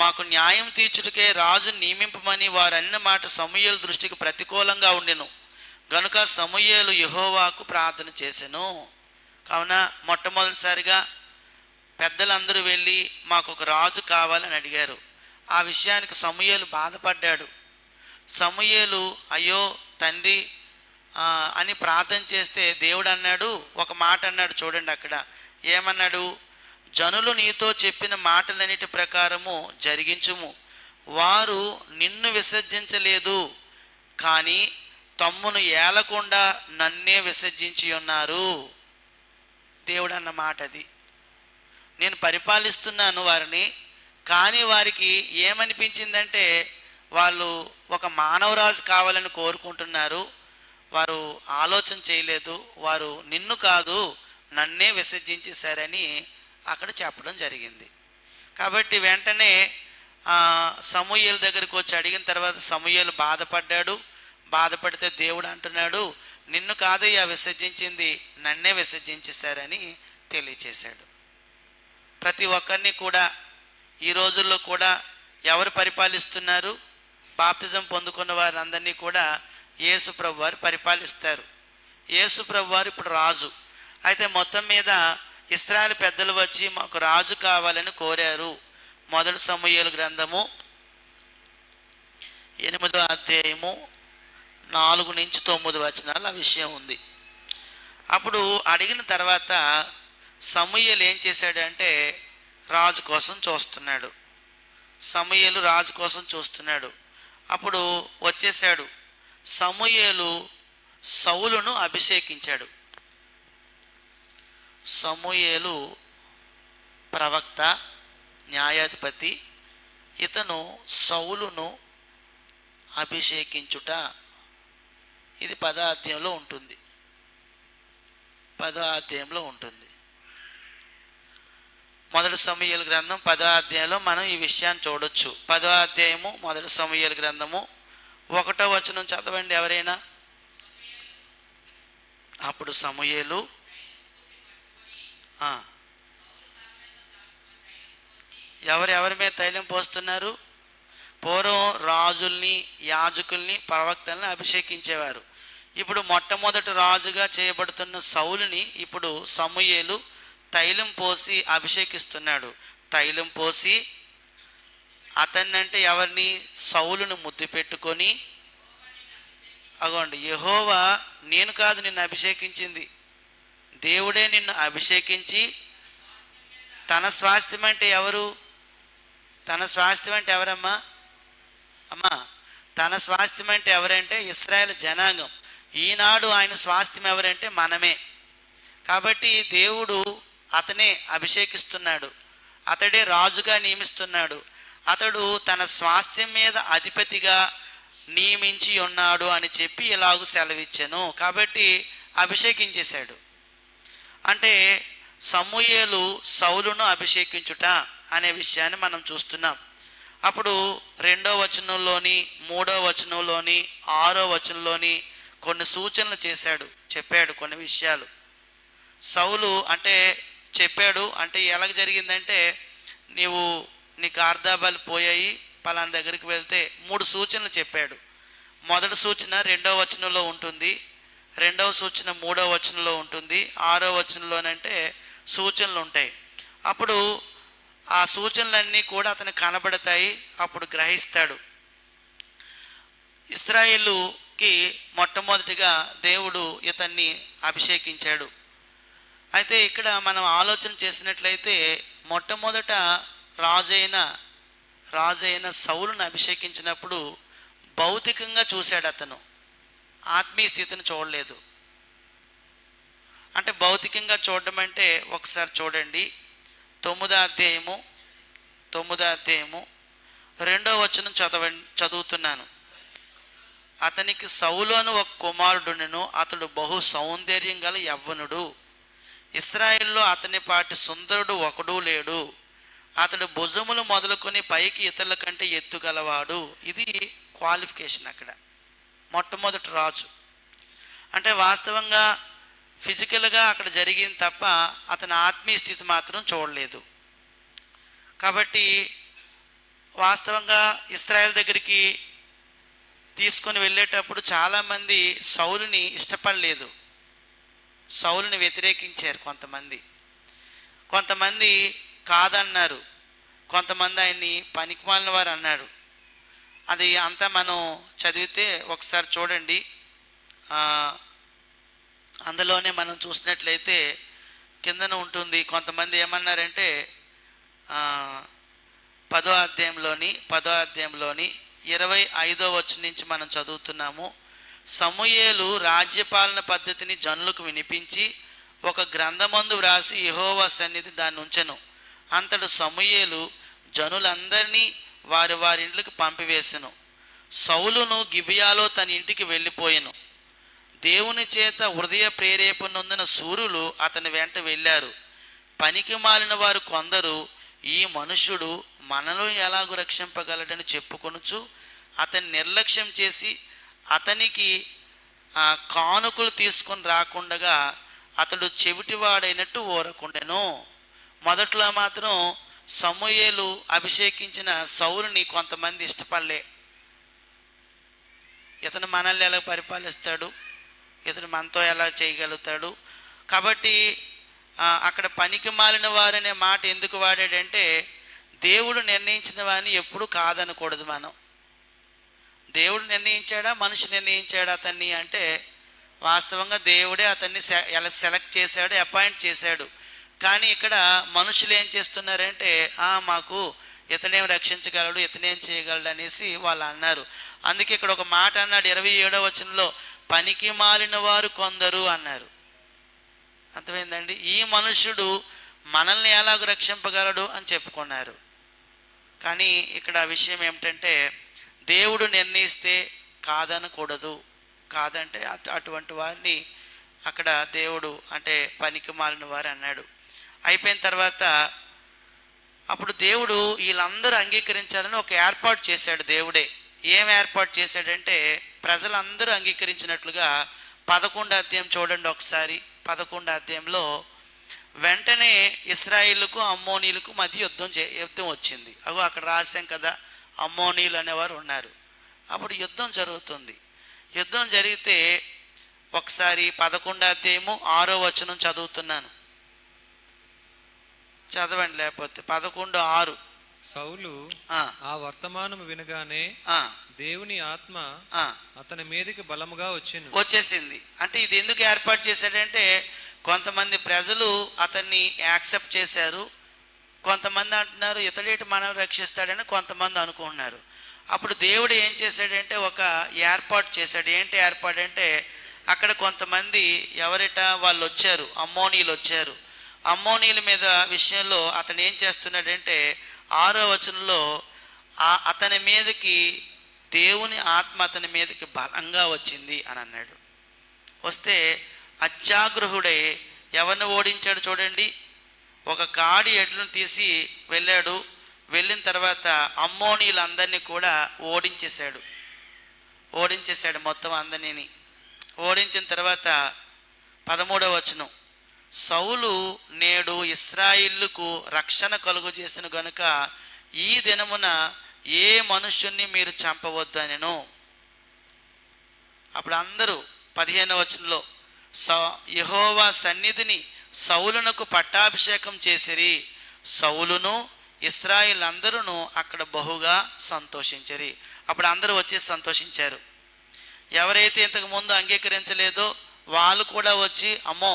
మాకు న్యాయం తీర్చుటకే రాజు నియమింపమని వారు అన్న మాట సమూయేలు దృష్టికి ప్రతికూలంగా ఉండెను గనుక సమూయేలు యెహోవాకు ప్రార్థన చేసెను. కావున మొట్టమొదటిసారిగా పెద్దలందరూ వెళ్ళి మాకు ఒక రాజు కావాలని అడిగారు. ఆ విషయానికి సమూయేలు బాధపడ్డాడు. సమూయేలు అయ్యో తండ్రి అని ప్రార్థన చేస్తే దేవుడు అన్నాడు, ఒక మాట అన్నాడు. చూడండి అక్కడ ఏమన్నాడు? జనులు నీతో చెప్పిన మాటలన్నిటి ప్రకారము జరిగించుము. వారు నిన్ను విసర్జించలేదు, కానీ తమ్మును ఏలకుండా నన్నే విసర్జించి ఉన్నారు. దేవుడు అన్న మాట అది. నేను పరిపాలిస్తున్నాను వారిని, కానీ వారికి ఏమనిపించిందంటే వాళ్ళు ఒక మానవరాజు కావాలని కోరుకుంటున్నారు. వారు ఆలోచన చేయలేదు. వారు నిన్ను కాదు నన్నే విసర్జించేశారని అక్కడ చెప్పడం జరిగింది. కాబట్టి వెంటనే సమూయేలు దగ్గరికి వచ్చి అడిగిన తర్వాత సమూయేలు బాధపడ్డాడు. బాధపడితే దేవుడు అంటున్నాడు, నిన్ను కాదయ్యా విసర్జించింది, నన్నే విసర్జించేశారని తెలియచేశాడు. ప్రతి ఒక్కరిని కూడా ఈ రోజుల్లో కూడా ఎవరు పరిపాలిస్తున్నారు? బాప్తిజం పొందుకున్న వారందరినీ కూడా యేసు ప్రభు వారు పరిపాలిస్తారు. యేసు ప్రభు వారు ఇప్పుడు రాజు. అయితే మొత్తం మీద ఇశ్రాయేలు పెద్దలు వచ్చి మాకు రాజు కావాలని కోరారు. మొదటి సమూయేలు గ్రంథము 8వ అధ్యాయము 4-9 వచనాలు ఆ విషయం ఉంది. అప్పుడు అడిగిన తర్వాత సమూయేలు ఏం చేశాడంటే రాజు కోసం చూస్తున్నాడు. సమూయేలు రాజు కోసం చూస్తున్నాడు. అప్పుడు వచ్చేసాడు. సమూయేలు సౌలును అభిషేకించాడు. సమూయేలు ప్రవక్త, న్యాయాధిపతి. ఇతను సౌలును అభిషేకించుట, ఇది 10వ అధ్యాయంలో ఉంటుంది. 10వ అధ్యాయంలో ఉంటుంది. మొదటి సమూయేలు గ్రంథం 10వ అధ్యాయంలో మనం ఈ విషయాన్ని చూడొచ్చు. 10వ అధ్యాయము మొదటి సమూయేలు గ్రంథము 1వ వచనం చదవండి ఎవరైనా. అప్పుడు సమూయేలు ఎవరి మీద తైలం పోస్తున్నారు? పూర్వం రాజుల్ని, యాజకుల్ని, ప్రవక్తల్ని అభిషేకించేవారు. ఇప్పుడు మొట్టమొదటి రాజుగా చేయబడుతున్న సౌలుని ఇప్పుడు సమూయేలు తైలం పోసి అభిషేకిస్తున్నాడు. తైలం పోసి అతన్ని అంటే ఎవరిని? సౌలును ముద్దు పెట్టుకొని, అగోండి యెహోవా నేను కాదు నిన్ను అభిషేకించింది, దేవుడే నిన్ను అభిషేకించి తన స్వాస్థ్యం అంటే ఎవరు? తన స్వాస్థ్యం అంటే ఎవరమ్మా? అమ్మా, తన స్వాస్థ్యం అంటే ఎవరంటే ఇశ్రాయేలు జనాంగం. ఈనాడు ఆయన స్వాస్థ్యం ఎవరంటే మనమే. కాబట్టి దేవుడు అతనే అభిషేకిస్తున్నాడు. అతడే రాజుగా నియమిస్తున్నాడు. అతడు తన స్వాస్థ్యం మీద అధిపతిగా నియమించి ఉన్నాడు అని చెప్పి ఇలాగూ సెలవిచ్చాను. కాబట్టి అభిషేకించేశాడు. అంటే సమూయేలు సౌలును అభిషేకించుట అనే విషయాన్ని మనం చూస్తున్నాం. అప్పుడు 2వ వచనంలోని, 3వ వచనంలోని, 6వ వచనంలోని కొన్ని సూచనలు చెప్పాడు కొన్ని విషయాలు. సౌలు అంటే చెప్పాడు. అంటే ఎలాగ జరిగిందంటే, నీకు అర్ధాబాలు పోయాయి, పలానా దగ్గరికి వెళ్తే 3 సూచనలు చెప్పాడు. మొదటి సూచన 2వ వచనంలో ఉంటుంది, 2వ సూచన 3వ వచనంలో ఉంటుంది, 6వ వచనంలోనంటే సూచనలు ఉంటాయి. అప్పుడు ఆ సూచనలన్నీ కూడా అతనికి కనబడతాయి. అప్పుడు గ్రహిస్తాడు. ఇశ్రాయేలుకి మొట్టమొదటిగా దేవుడు ఇతన్ని అభిషేకించాడు. అయితే ఇక్కడ మనం ఆలోచన చేసినట్లయితే మొట్టమొదట రాజైన సౌలును అభిషేకించినప్పుడు భౌతికంగా చూశాడు అతను, ఆత్మీయ స్థితిని చూడలేదు. అంటే భౌతికంగా చూడడం అంటే ఒకసారి చూడండి, 9వ అధ్యాయము 2వ వచనం చదువుతున్నాను. అతనికి సౌలు అను ఒక కుమారుడును, అతడు బహు సౌందర్యం గల యవ్వనుడు. ఇశ్రాయేలులో అతని పాటి సుందరుడు ఒకడు లేడు. అతడు భుజములు మొదలుకొని పైకి ఇతరుల కంటే ఎత్తుగలవాడు. ఇది క్వాలిఫికేషన్ అక్కడ. మొట్టమొదటి రాజు అంటే వాస్తవంగా ఫిజికల్గా అక్కడ జరిగింది తప్ప అతని ఆత్మీయ స్థితి మాత్రం చూడలేదు. కాబట్టి వాస్తవంగా ఇశ్రాయేల్ దగ్గరికి తీసుకొని వెళ్ళేటప్పుడు చాలామంది సౌలుని ఇష్టపడలేదు, సౌలుని వ్యతిరేకించారు. కొంతమంది కాదన్నారు, కొంతమంది ఆయన్ని పనికిమాలిన వారు అన్నారు. అది అంతా మనం చదివితే ఒకసారి చూడండి. అందులోనే మనం చూసినట్లయితే కిందన ఉంటుంది. కొంతమంది ఏమన్నారంటే 10వ అధ్యాయంలోని 25వ వచనం నుంచి మనం చదువుతున్నాము. సమూయేలు రాజ్యపాలన పద్ధతిని జనులకు వినిపించి ఒక గ్రంథమందు వ్రాసి యెహోవా సన్నిధి దాన్ని ఉంచెను. అంతడు సమూయేలు జనులందరినీ వారి ఇంట్లకు పంపివేసెను. సౌలును గిబియాలో తన ఇంటికి వెళ్ళిపోయెను. దేవుని చేత హృదయ ప్రేరేపణొందిన శూరులు అతని వెంట వెళ్ళారు. పనికి మాలిన వారు కొందరు ఈ మనుషుడు మనల్ని ఎలాగూ రక్షింపగలడని చెప్పుకొనుచు అతన్ని నిర్లక్ష్యం చేసి అతనికి కానుకలు తీసుకొని రాకుండగా అతడు చెవిటివాడైనట్టు ఊరకుండెను. మొదట్లో మాత్రం సమూయేలు అభిషేకించిన సౌలుని కొంతమంది ఇష్టపడలే. ఇతను మనల్ని ఎలా పరిపాలిస్తాడు, ఇతను మనతో ఎలా చేయగలుగుతాడు. కాబట్టి అక్కడ పనికి మాలిన వారనే మాట ఎందుకు వాడాడంటే దేవుడు నిర్ణయించిన వారిని ఎప్పుడు కాదనకూడదు. మనం దేవుడు నిర్ణయించాడా మనిషి నిర్ణయించాడా అతన్ని అంటే వాస్తవంగా దేవుడే అతన్ని సెలెక్ట్ చేశాడు, అపాయింట్ చేశాడు. కానీ ఇక్కడ మనుషులు ఏం చేస్తున్నారంటే మాకు ఇతనేం రక్షించగలడు, ఇతనేం చేయగలడు అనేసి వాళ్ళు అన్నారు. అందుకే ఇక్కడ ఒక మాట అన్నాడు 27వ వచనంలో, పనికి మాలిన వారు కొందరు అన్నారు. అర్థమైందండి? ఈ మనుష్యుడు మనల్ని ఎలాగ రక్షింపగలడు అని చెప్పుకున్నారు. కానీ ఇక్కడ విషయం ఏమిటంటే దేవుడు నిర్ణయిస్తే కాదనకూడదు. కాదంటే అటువంటి వారిని అక్కడ దేవుడు అంటే పనికి మాలిన వారు అన్నాడు. అయిపోయిన తర్వాత అప్పుడు దేవుడు వీళ్ళందరూ అంగీకరించాలని ఒక ఏర్పాటు చేశాడు. దేవుడే ఏం ఏర్పాటు చేశాడంటే ప్రజలందరూ అంగీకరించినట్లుగా 11వ అధ్యాయం చూడండి ఒకసారి. 11వ అధ్యాయంలో వెంటనే ఇశ్రాయేలుకు అమ్మోనీలకు మధ్య యుద్ధం వచ్చింది. అక్కడ రాశాం కదా, అమ్మోనీలు అనేవారు ఉన్నారు. అప్పుడు యుద్ధం జరుగుతుంది. యుద్ధం జరిగితే ఒకసారి 11వ అధ్యాయము 6వ వచనం చదువుతున్నాను, చదవండి. లేకపోతే 11:6. సౌలు ఆ వర్తమానం వినగానే దేవుని ఆత్మ అతని మీదకి బలముగా వచ్చేసింది. అంటే ఇది ఎందుకు ఏర్పాటు చేశాడంటే కొంతమంది ప్రజలు అతన్ని యాక్సెప్ట్ చేశారు, కొంతమంది అంటున్నారు ఇతడేటి మనల్ని రక్షిస్తాడని కొంతమంది అనుకుంటున్నారు. అప్పుడు దేవుడు ఏం చేశాడంటే ఒక ఏర్పాటు చేశాడు. ఏంటి ఏర్పాటు అంటే అక్కడ కొంతమంది వాళ్ళు వచ్చారు, అమ్మోనీలు వచ్చారు. అమ్మోనీల మీద విషయంలో అతను ఏం చేస్తున్నాడంటే 6వ వచనంలో అతని మీదకి దేవుని ఆత్మ అతని మీదకి బలంగా వచ్చింది అని అన్నాడు. వస్తే అత్యాగ్రహుడై ఎవరిని ఓడించాడు చూడండి. ఒక కాడి ఎడ్లను తీసి వెళ్ళాడు. వెళ్ళిన తర్వాత అమ్మోనీలందరినీ కూడా ఓడించేశాడు మొత్తం అందరినీ. ఓడించిన తర్వాత 13వ వచనం, సౌలు నేడు ఇశ్రాయేలుకు రక్షణ కలుగు చేసిన గనుక ఈ దినమున ఏ మనుష్యుణ్ణి మీరు చంపవద్దు అనెను. అప్పుడు అందరూ 15వ వచనంలో యెహోవా సన్నిధిని సౌలునకు పట్టాభిషేకం చేసిరి. సౌలును ఇశ్రాయేల్ అందరూ అక్కడ బహుగా సంతోషించరి. అప్పుడు అందరూ వచ్చి సంతోషించారు. ఎవరైతే ఇంతకు ముందు అంగీకరించలేదో వాళ్ళు కూడా వచ్చి అమ్మో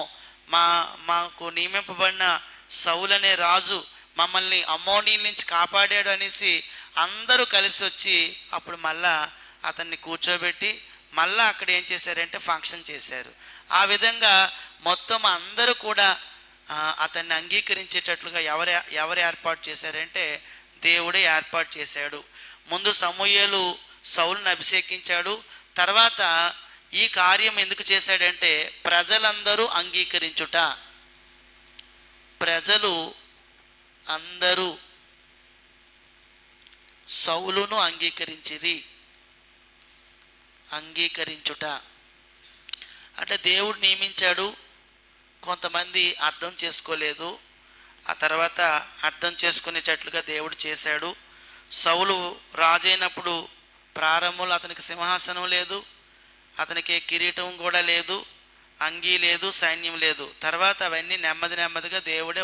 మాకు నియమింపబడిన సౌలు అనే రాజు మమ్మల్ని అమ్మోనీల నుంచి కాపాడాడు అనేసి అందరూ కలిసి వచ్చి అప్పుడు మళ్ళా అతన్ని కూర్చోబెట్టి మళ్ళా అక్కడ ఏం చేశారంటే ఫంక్షన్ చేశారు. ఆ విధంగా మొత్తం అందరూ కూడా అతన్ని అంగీకరించేటట్లుగా ఎవరు ఏర్పాటు చేశారంటే దేవుడే ఏర్పాటు చేశాడు. ముందు సమూయేలు సౌలును అభిషేకించాడు. తర్వాత ఈ కార్యం ఎందుకు చేశాడంటే ప్రజలందరూ అంగీకరించుట. ప్రజలు అందరూ సౌలును అంగీకరించుట అంటే దేవుడు నియమించాడు. కొంతమంది అర్థం చేసుకోలేదు. ఆ తర్వాత అర్థం చేసుకునేటట్లుగా దేవుడు చేశాడు. సౌలు రాజైనప్పుడు ప్రారంభంలో అతనికి సింహాసనం లేదు, అతనికి కిరీటం కూడా లేదు, అంగీ లేదు, సైన్యం లేదు. తర్వాత అవన్నీ నెమ్మదిగా దేవుడే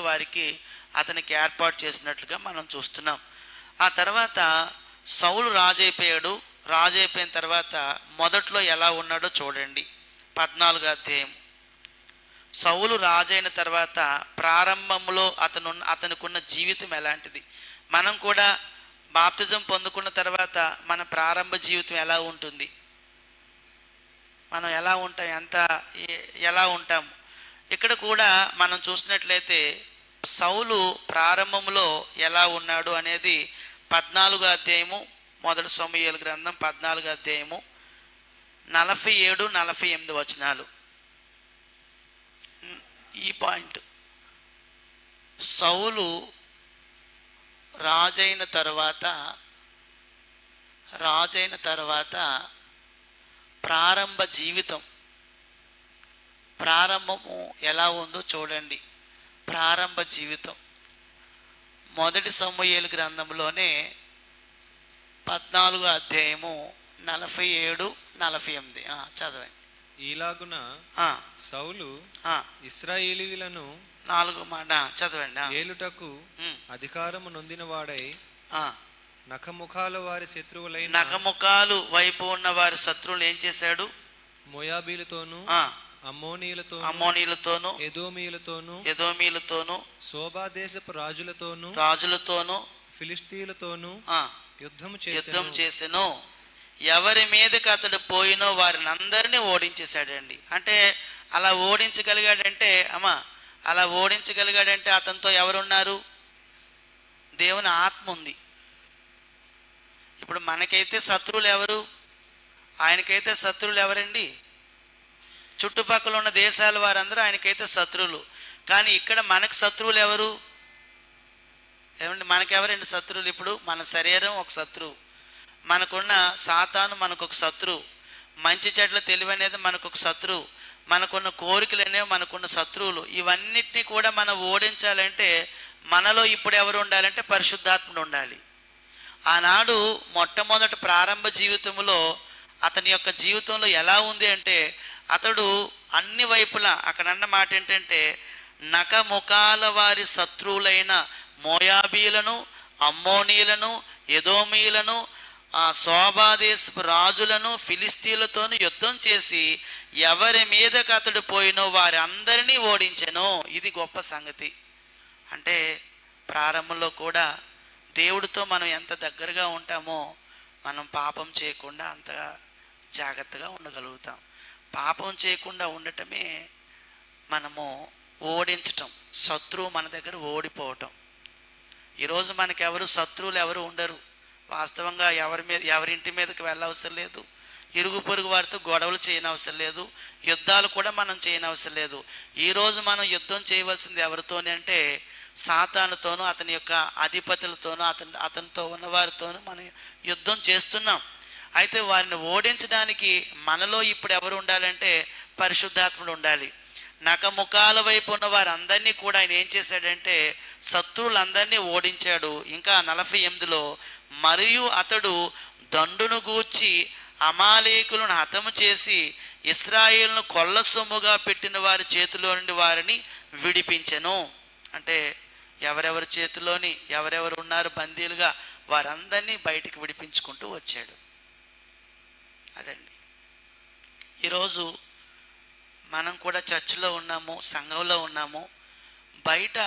అతనికి ఏర్పాటు చేసినట్లుగా మనం చూస్తున్నాం. ఆ తర్వాత సౌలు రాజు అయిపోయిన తర్వాత మొదట్లో ఎలా ఉన్నాడో చూడండి. 14వ అధ్యాయం. సౌలు రాజైన తర్వాత ప్రారంభంలో అతనుకున్న జీవితం ఎలాంటిది? మనం కూడా బాప్తిజం పొందుకున్న తర్వాత మన ప్రారంభ జీవితం ఎలా ఉంటుంది? మనం ఎలా ఉంటాం? ఎలా ఉంటాం? ఇక్కడ కూడా మనం చూసినట్లయితే సౌలు ప్రారంభంలో ఎలా ఉన్నాడు అనేది 14వ అధ్యాయము, మొదటి సమూయేలు గ్రంథం 14వ అధ్యాయము 47-48 వచనాలు. ఈ పాయింట్, సౌలు రాజైన తర్వాత ప్రారంభ జీవితం, ప్రారంభము ఎలా ఉందో చూడండి. ప్రారంభ జీవితం మొదటి సమూయేలు గ్రంథంలోనే 14వ అధ్యాయము 47-48 చదవండి. ఈలాగున సౌలు ఇశ్రాయేలీయులను 4 మాట చదవండి. ఏలుటకు అధికారము నొందిన వాడై నఖముఖాలు వారి శత్రువులైన నఖముఖాలు వైపు ఉన్న వారి శత్రువులు ఏం చేశాడు? మోయాబీలతోను అమ్మోనీలతోను ఎదోమీలతోను శోభా దేశపు రాజులతోను ఫిలిష్తీయులతోను యుద్ధం చేసెను. ఎవరి మీదకి అతడు పోయినో వారిని అందరినీ ఓడించేశాడండి. అంటే అలా ఓడించగలిగాడంటే అతనితో ఎవరున్నారు? దేవుని ఆత్మ ఉంది. ఇప్పుడు మనకైతే శత్రువులు ఎవరు? ఆయనకైతే శత్రువులు ఎవరండి? చుట్టుపక్కల ఉన్న దేశాల వారందరూ ఆయనకైతే శత్రువులు. కానీ ఇక్కడ మనకు శత్రువులు ఎవరు? మనకెవరండి శత్రువులు? ఇప్పుడు మన శరీరం ఒక శత్రువు, మనకున్న సాతాను మనకు ఒక శత్రువు, మంచి చెడ్ల తెలివి అనేది మనకు ఒక శత్రువు, మనకున్న కోరికలు అనేవి మనకున్న శత్రువులు. ఇవన్నిటినీ కూడా మనం ఓడించాలంటే మనలో ఇప్పుడు ఎవరు ఉండాలంటే పరిశుద్ధాత్ముడు ఉండాలి. ఆనాడు మొట్టమొదటి ప్రారంభ జీవితంలో అతని యొక్క జీవితంలో ఎలా ఉంది అంటే అతడు అన్ని వైపులా, అక్కడ అన్న మాట ఏంటంటే నఖముఖాల వారి శత్రువులైన మోయాబీలను, అమ్మోనీలను, ఎదోమీలను, శోభాదేశపు రాజులను, ఫిలిస్తీన్లతోనూ యుద్ధం చేసి ఎవరి మీదకి అతడు పోయినో వారి అందరినీ ఓడించెను. ఇది గొప్ప సంగతి. అంటే ప్రారంభంలో కూడా దేవుడితో మనం ఎంత దగ్గరగా ఉంటామో మనం పాపం చేయకుండా అంత జాగ్రత్తగా ఉండగలుగుతాం. పాపం చేయకుండా ఉండటమే మనము ఓడించటం, శత్రువు మన దగ్గర ఓడిపోవటం. ఈరోజు మనకెవరు శత్రువులు ఎవరు ఉండరు. వాస్తవంగా ఎవరింటి మీదకి వెళ్ళవసరం లేదు, ఇరుగు పొరుగు వారితో గొడవలు చేయనవసరం లేదు, యుద్ధాలు కూడా మనం చేయనవసరం లేదు. ఈరోజు మనం యుద్ధం చేయవలసింది ఎవరితోనే అంటే సాతానుతోనూ, అతని యొక్క అధిపతులతోనూ, అతనితో ఉన్న వారితోనూ మనం యుద్ధం చేస్తున్నాం. అయితే వారిని ఓడించడానికి మనలో ఇప్పుడు ఎవరు ఉండాలంటే పరిశుద్ధాత్ముడు ఉండాలి. నఖముఖాల వైపు ఉన్న వారందరినీ కూడా ఆయన ఏం చేశాడంటే శత్రువులందరినీ ఓడించాడు. ఇంకా 48లో మరియు అతడు దండును గూర్చి అమాలేకులను హతము చేసి ఇశ్రాయేలును కొల్ల సొమ్ముగా పెట్టిన వారి చేతిలో నుండి వారిని విడిపించెను. అంటే ఎవరెవరి చేతిలోని ఎవరెవరు ఉన్నారు బందీలుగా వారందరినీ బయటికి విడిపించుకుంటూ వచ్చాడు. అదండి ఈరోజు మనం కూడా చర్చిలో ఉన్నాము, సంఘంలో ఉన్నాము. బయట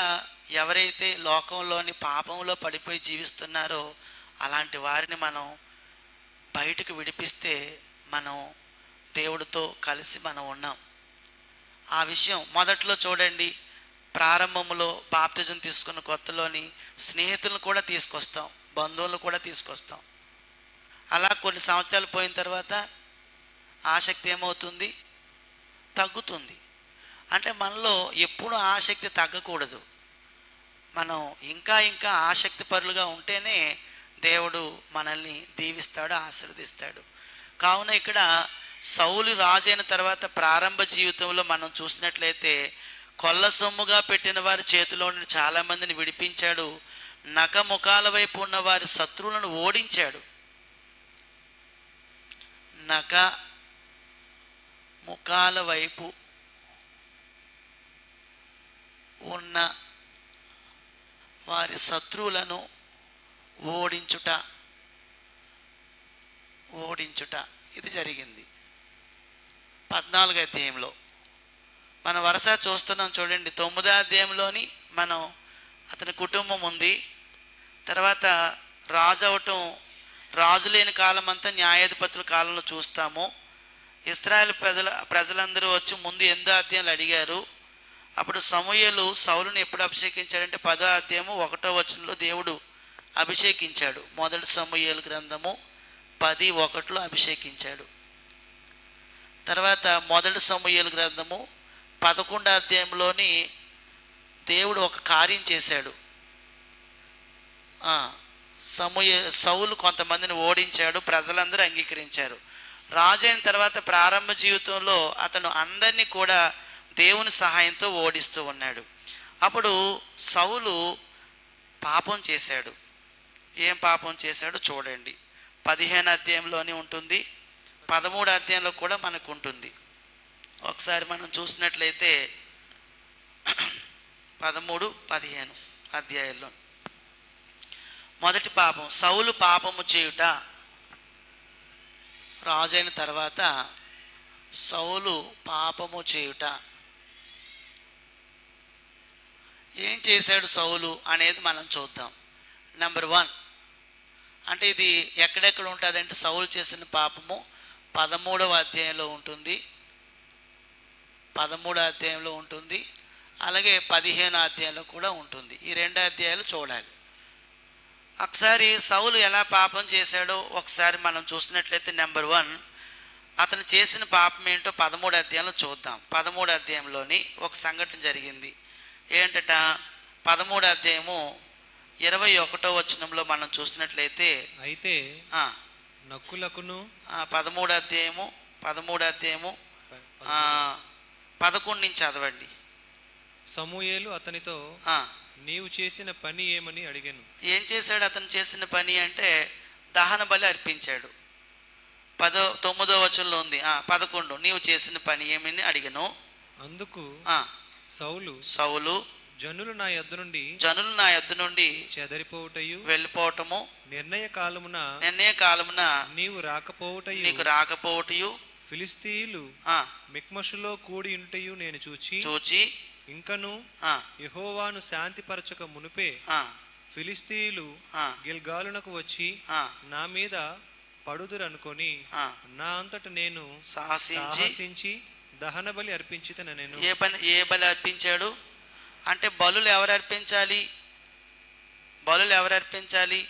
ఎవరైతే లోకంలోని పాపంలో పడిపోయి జీవిస్తున్నారో అలాంటి వారిని మనం బయటకు విడిపిస్తే మనం దేవుడితో కలిసి మనం ఉన్నాం. ఆ విషయం మొదట్లో చూడండి, ప్రారంభంలో బాప్తిజం తీసుకున్న కొత్తలోని స్నేహితులను కూడా తీసుకొస్తాం, బంధువులను కూడా తీసుకొస్తాం. అలా కొన్ని సంవత్సరాలు పోయిన తర్వాత ఆసక్తి ఏమవుతుంది? తగ్గుతుంది. అంటే మనలో ఎప్పుడు ఆసక్తి తగ్గకూడదు. మనం ఇంకా ఇంకా ఆసక్తి పరులుగా ఉంటేనే దేవుడు మనల్ని దీవిస్తాడు, ఆశీర్వదిస్తాడు. కావున ఇక్కడ సౌలు రాజైన తర్వాత ప్రారంభ జీవితంలో మనం చూసినట్లయితే కొల్ల సొమ్ముగా పెట్టిన వారి చేతిలో నుండి చాలామందిని విడిపించాడు. నఖముఖాల వైపు ఉన్న వారి శత్రువులను ఓడించాడు. నఖ ముఖాల వైపు ఉన్న వారి శత్రువులను ఓడించుట ఇది జరిగింది 14వ అధ్యాయంలో. మన వరుస చూస్తున్నాం చూడండి. 9వ అధ్యాయంలోని మనం అతని కుటుంబం ఉంది. తర్వాత రాజు అవటం, రాజు లేని కాలం అంతా న్యాయాధిపతుల కాలంలో చూస్తాము. ఇశ్రాయేలు ప్రజలందరూ వచ్చి ముందు 8వ అధ్యాయంలో అడిగారు. అప్పుడు సమూయేలు సౌలుని ఎప్పుడు అభిషేకించాడంటే 10వ అధ్యాయము 1వ వచనంలో దేవుడు అభిషేకించాడు. మొదటి సమూయేలు గ్రంథము 10:1 అభిషేకించాడు. తర్వాత మొదటి సమూయేలు గ్రంథము 11వ అధ్యాయంలోని దేవుడు ఒక కార్యం చేశాడు. సౌలు కొంతమందిని ఓడించాడు, ప్రజలందరూ అంగీకరించారు. రాజైన తర్వాత ప్రారంభ జీవితంలో అతను అందరినీ కూడా దేవుని సహాయంతో ఓడిస్తూ ఉన్నాడు. అప్పుడు సౌలు పాపం చేశాడు. ఏం పాపం చేశాడు చూడండి. 15వ అధ్యాయంలోనే ఉంటుంది, 13వ అధ్యాయంలో కూడా మనకు ఉంటుంది. ఒకసారి మనం చూసినట్లయితే 13, 15 అధ్యాయాల్లో మొదటి పాపం, సౌలు పాపము చేయుట. రాజైన తర్వాత సౌలు పాపము చేయుట. ఏం చేశాడు సౌలు అనేది మనం చూద్దాం. నెంబర్ 1 అంటే ఇది ఎక్కడెక్కడ ఉంటుందంటే సౌలు చేసిన పాపము 13వ అధ్యాయంలో ఉంటుంది, 13వ అధ్యాయంలో ఉంటుంది, అలాగే 15వ అధ్యాయంలో కూడా ఉంటుంది. ఈ 2 అధ్యాయాలు చూడాలి. ఒకసారి సౌలు ఎలా పాపం చేశాడో ఒకసారి మనం చూసినట్లయితే నెంబర్ 1 అతను చేసిన పాపం ఏంటో 13వ అధ్యాయంలో చూద్దాం. 13వ అధ్యాయంలోని ఒక సంఘటన జరిగింది. ఏంటట? 13వ అధ్యాయము 21వ వచనంలో మనం చూసినట్లయితే, అయితే నక్కులకును 13వ అధ్యాయము 11 నుంచి చదవండి. సమూయేలు అతనితో నీవు చేసిన పని ఏమని అడిగాను. ఏం చేశాడు అతను చేసిన పని అంటే దహన బలి అర్పించాడు. 9వ వచనంలో ఉంది. 11 నీవు చేసిన పని ఏమని అడిగాను. అందుకు సౌలు జనులు నా యొద్ద నుండి చెదరిపోవుటయు వెళ్ళిపోవటము, నిర్ణయ కాలమున నీకు రాకపోవుటయు ఫిలిస్తీయులు మిక్మషులో కూడి ఉంటయు నేను చూచి ఇంకను యెహోవాను శాంతిపరచక మునుపే ఫిలిస్తీయులు గిల్గాలునకు వచ్చి నా మీద పడుదురనుకొని నా అంతట నేను సాహసించి దహన బలి అర్పించితన. నేను ఏ బలి అర్పించాడు అంటే బలులు ఎవరు అర్పించాలి?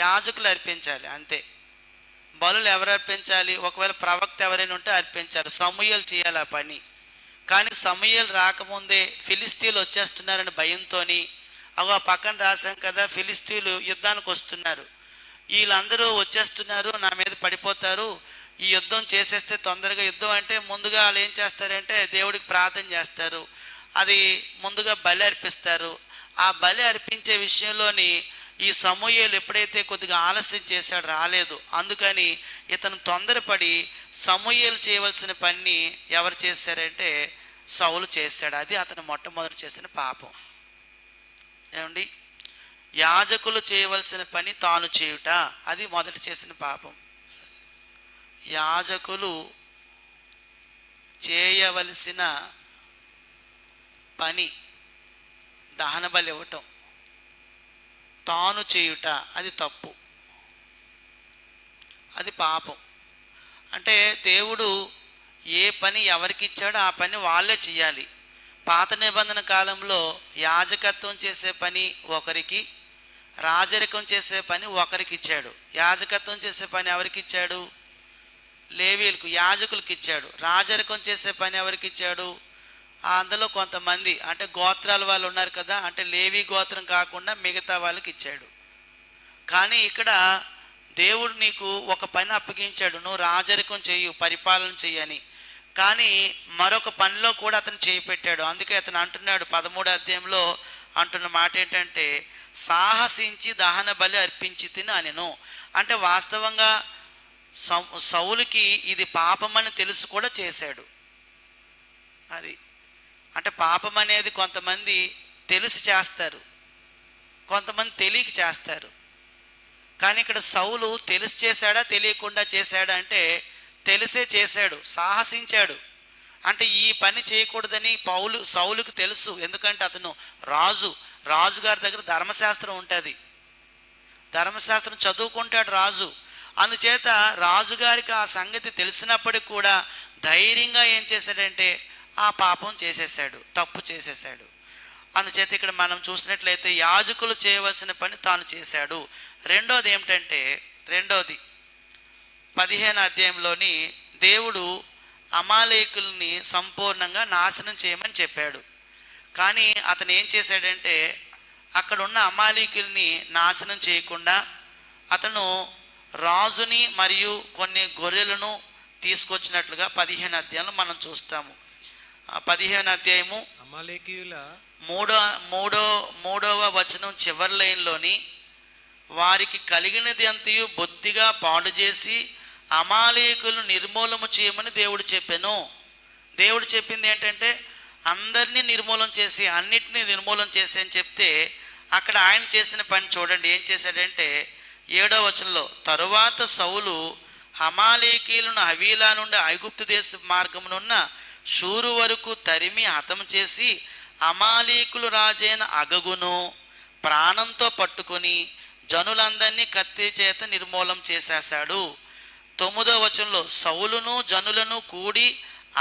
యాజకులు అర్పించాలి, అంతే. బలులు ఎవరు అర్పించాలి? ఒకవేళ ప్రవక్త ఎవరైనా ఉంటే అర్పించారు. సమూయేలు చేయాలి ఆ పని. కానీ సమూయేలు రాకముందే ఫిలిస్తీన్లు వచ్చేస్తున్నారని భయంతో, అగో పక్కన రాశాం కదా, ఫిలిస్తీన్లు యుద్ధానికి వస్తున్నారు, వీళ్ళందరూ వచ్చేస్తున్నారు, నా మీద పడిపోతారు, ఈ యుద్ధం చేసేస్తే తొందరగా, యుద్ధం అంటే ముందుగా వాళ్ళు ఏం చేస్తారంటే దేవుడికి ప్రార్థన చేస్తారు, అది ముందుగా బలి అర్పిస్తారు. ఆ బలి అర్పించే విషయంలోని ఈ సమూయేలు ఎప్పుడైతే కొద్దిగా ఆలస్యం చేశాడు, రాలేదు, అందుకని ఇతను తొందరపడి సమూయేలు చేయవలసిన పని ఎవరు చేశారంటే సౌలు చేశాడు. అది అతను మొట్టమొదటి చేసిన పాపం. ఏమండి? యాజకులు చేయవలసిన పని తాను చేయుట, అది మొదటి చేసిన పాపం. యాజకులు చేయవలసిన పని దహన బలి ఇవ్వటం, తాను చేయుట అది తప్పు, అది పాపం. అంటే దేవుడు ఏ పని ఎవరికి ఇచ్చాడో ఆ పని వాళ్ళే చేయాలి. పాత నిబంధన కాలంలో యాజకత్వం చేసే పని ఒకరికి, రాజరికం చేసే పని ఒకరికి ఇచ్చాడు. యాజకత్వం చేసే పని ఎవరికి ఇచ్చాడు? లేవీలకు, యాజకులకు ఇచ్చాడు. రాజరికం చేసే పని ఎవరికి ఇచ్చాడు? అందులో కొంతమంది అంటే గోత్రాల వాళ్ళు ఉన్నారు కదా, అంటే లేవీ గోత్రం కాకుండా మిగతా వాళ్ళకి ఇచ్చాడు. కానీ ఇక్కడ దేవుడు నీకు ఒక పని అప్పగించాడు, నువ్వు రాజరికం చెయ్యు, పరిపాలన చెయ్యని. కానీ మరొక పనిలో కూడా అతను చేయి పెట్టాడు. అందుకే అతను అంటున్నాడు 13వ అధ్యాయంలో అంటున్న మాట ఏంటంటే, సాహసించి దహన బలి అర్పించి తిని అనెను. అంటే వాస్తవంగా సౌలుకి ఇది పాపమని తెలుసు కూడా చేశాడు. అది అంటే పాపం అనేది కొంతమంది తెలిసి చేస్తారు, కొంతమంది తెలియక చేస్తారు. కానీ ఇక్కడ సౌలు తెలిసి చేశాడా తెలియకుండా చేశాడా అంటే తెలిసే చేశాడు, సాహసించాడు. అంటే ఈ పని చేయకూడదని సౌలుకు తెలుసు. ఎందుకంటే అతను రాజుగారి దగ్గర ధర్మశాస్త్రం ఉంటుంది, ధర్మశాస్త్రం చదువుకుంటాడు రాజు. అందుచేత రాజుగారికి ఆ సంగతి తెలిసినప్పటికి కూడా ధైర్యంగా ఏం చేశాడంటే ఆ పాపం చేసేసాడు, తప్పు చేసేసాడు. అందుచేత ఇక్కడ మనం చూసినట్లయితే యాజకులు చేయవలసిన పని తాను చేశాడు. రెండోది ఏమిటంటే, 15వ అధ్యాయంలోని దేవుడు అమాలేకుల్ని సంపూర్ణంగా నాశనం చేయమని చెప్పాడు. కానీ అతను ఏం చేశాడంటే అక్కడ ఉన్న అమాలేకుల్ని నాశనం చేయకుండా అతను రాజుని మరియు కొన్ని గొర్రెలను తీసుకొచ్చినట్లుగా 15వ అధ్యాయంలో మనం చూస్తాము. 15వ అధ్యాయము అమాలేకీయుల మూడవ వచనం చివరి లైన్లోని, వారికి కలిగినది అంతయు బొత్తిగా పాడు చేసి అమాలేకులను నిర్మూలన చేయమని దేవుడు చెప్పాను. దేవుడు చెప్పింది ఏంటంటే అందరినీ నిర్మూలన చేసి, అన్నిటినీ నిర్మూలన చేసి అని చెప్తే అక్కడ ఆయన చేసిన పని చూడండి. ఏం చేశాడంటే 7వ వచనంలో, తరువాత సౌలు అమాలేకీయులను హవీలా నుండి ఐగుప్తు దేశ మార్గమునున్న షూరు వరకు తరిమి హతం చేసి అమాలేకులు రాజైన అగగును ప్రాణంతో పట్టుకొని జనులందరినీ కత్తి చేత నిర్మూలం చేసేశాడు. 9వ వచనంలో, సౌలును జనులను కూడి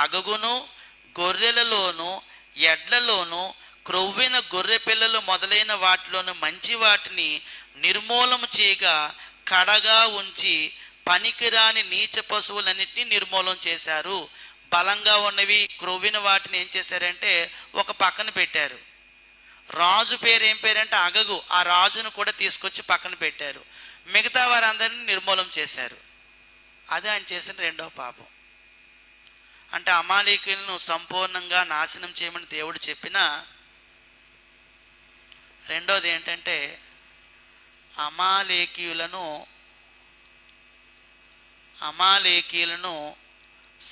అగగును గొర్రెలలోను ఎడ్లలోను క్రొవ్విన గొర్రె పిల్లలు మొదలైన వాటిలోను మంచి వాటిని నిర్మూలన చేయగా కడగా ఉంచి పనికిరాని నీచ పశువులన్నిటినీ నిర్మూలన చేశారు. బలంగా ఉన్నవి క్రొవ్విన వాటిని ఏం చేశారంటే ఒక పక్కన పెట్టారు. రాజు పేరు ఏం పేరంటే అగగు, ఆ రాజును కూడా తీసుకొచ్చి పక్కన పెట్టారు. మిగతా వారందరినీ నిర్మూలన చేశారు. అదే ఆయన చేసిన రెండవ పాపం. అంటే అమాలేకీయులను సంపూర్ణంగా నాశనం చేయమని దేవుడు చెప్పినా రెండోది ఏంటంటే అమాలేకీయులను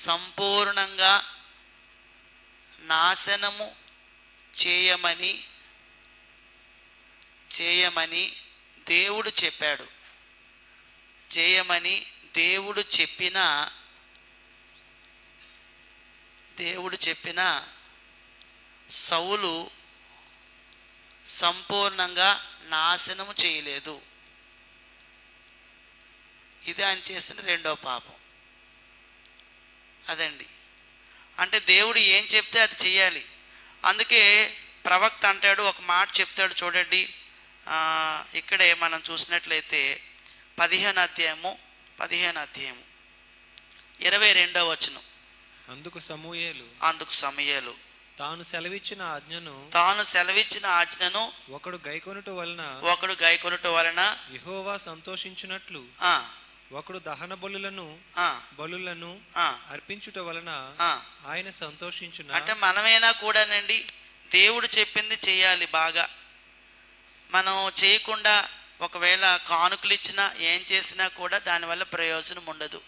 సంపూర్ణంగా నాశనము చేయమని దేవుడు చెప్పాడు. చేయమని దేవుడు చెప్పిన సౌలు సంపూర్ణంగా నాశనము చేయలేదు. ఇది ఆయన చేసిన రెండో పాపం. అదండి, అంటే దేవుడు ఏం చెప్తే అది చేయాలి. అందుకే ప్రవక్త అంటాడు, ఒక మాట చెప్తాడు చూడండి. ఇక్కడే మనం చూసినట్లయితే 15వ అధ్యాయము 22వ వచనం. అందుకు సమూయేలు తాను సెలవిచ్చిన ఆజ్ఞను ఒకడు గైకొనుట వలన యెహోవా సంతోషించునట్లు ఒకడు దహన బలులను అర్పించుట వలన ఆయన సంతోషించును. అంటే మనమైనా కూడానండి దేవుడు చెప్పింది చేయాలి. బాగా మనం చేయకుండా ఒకవేళ కానుకలు ఇచ్చినా ఏం చేసినా కూడా దానివల్ల ప్రయోజనం ఉండదు.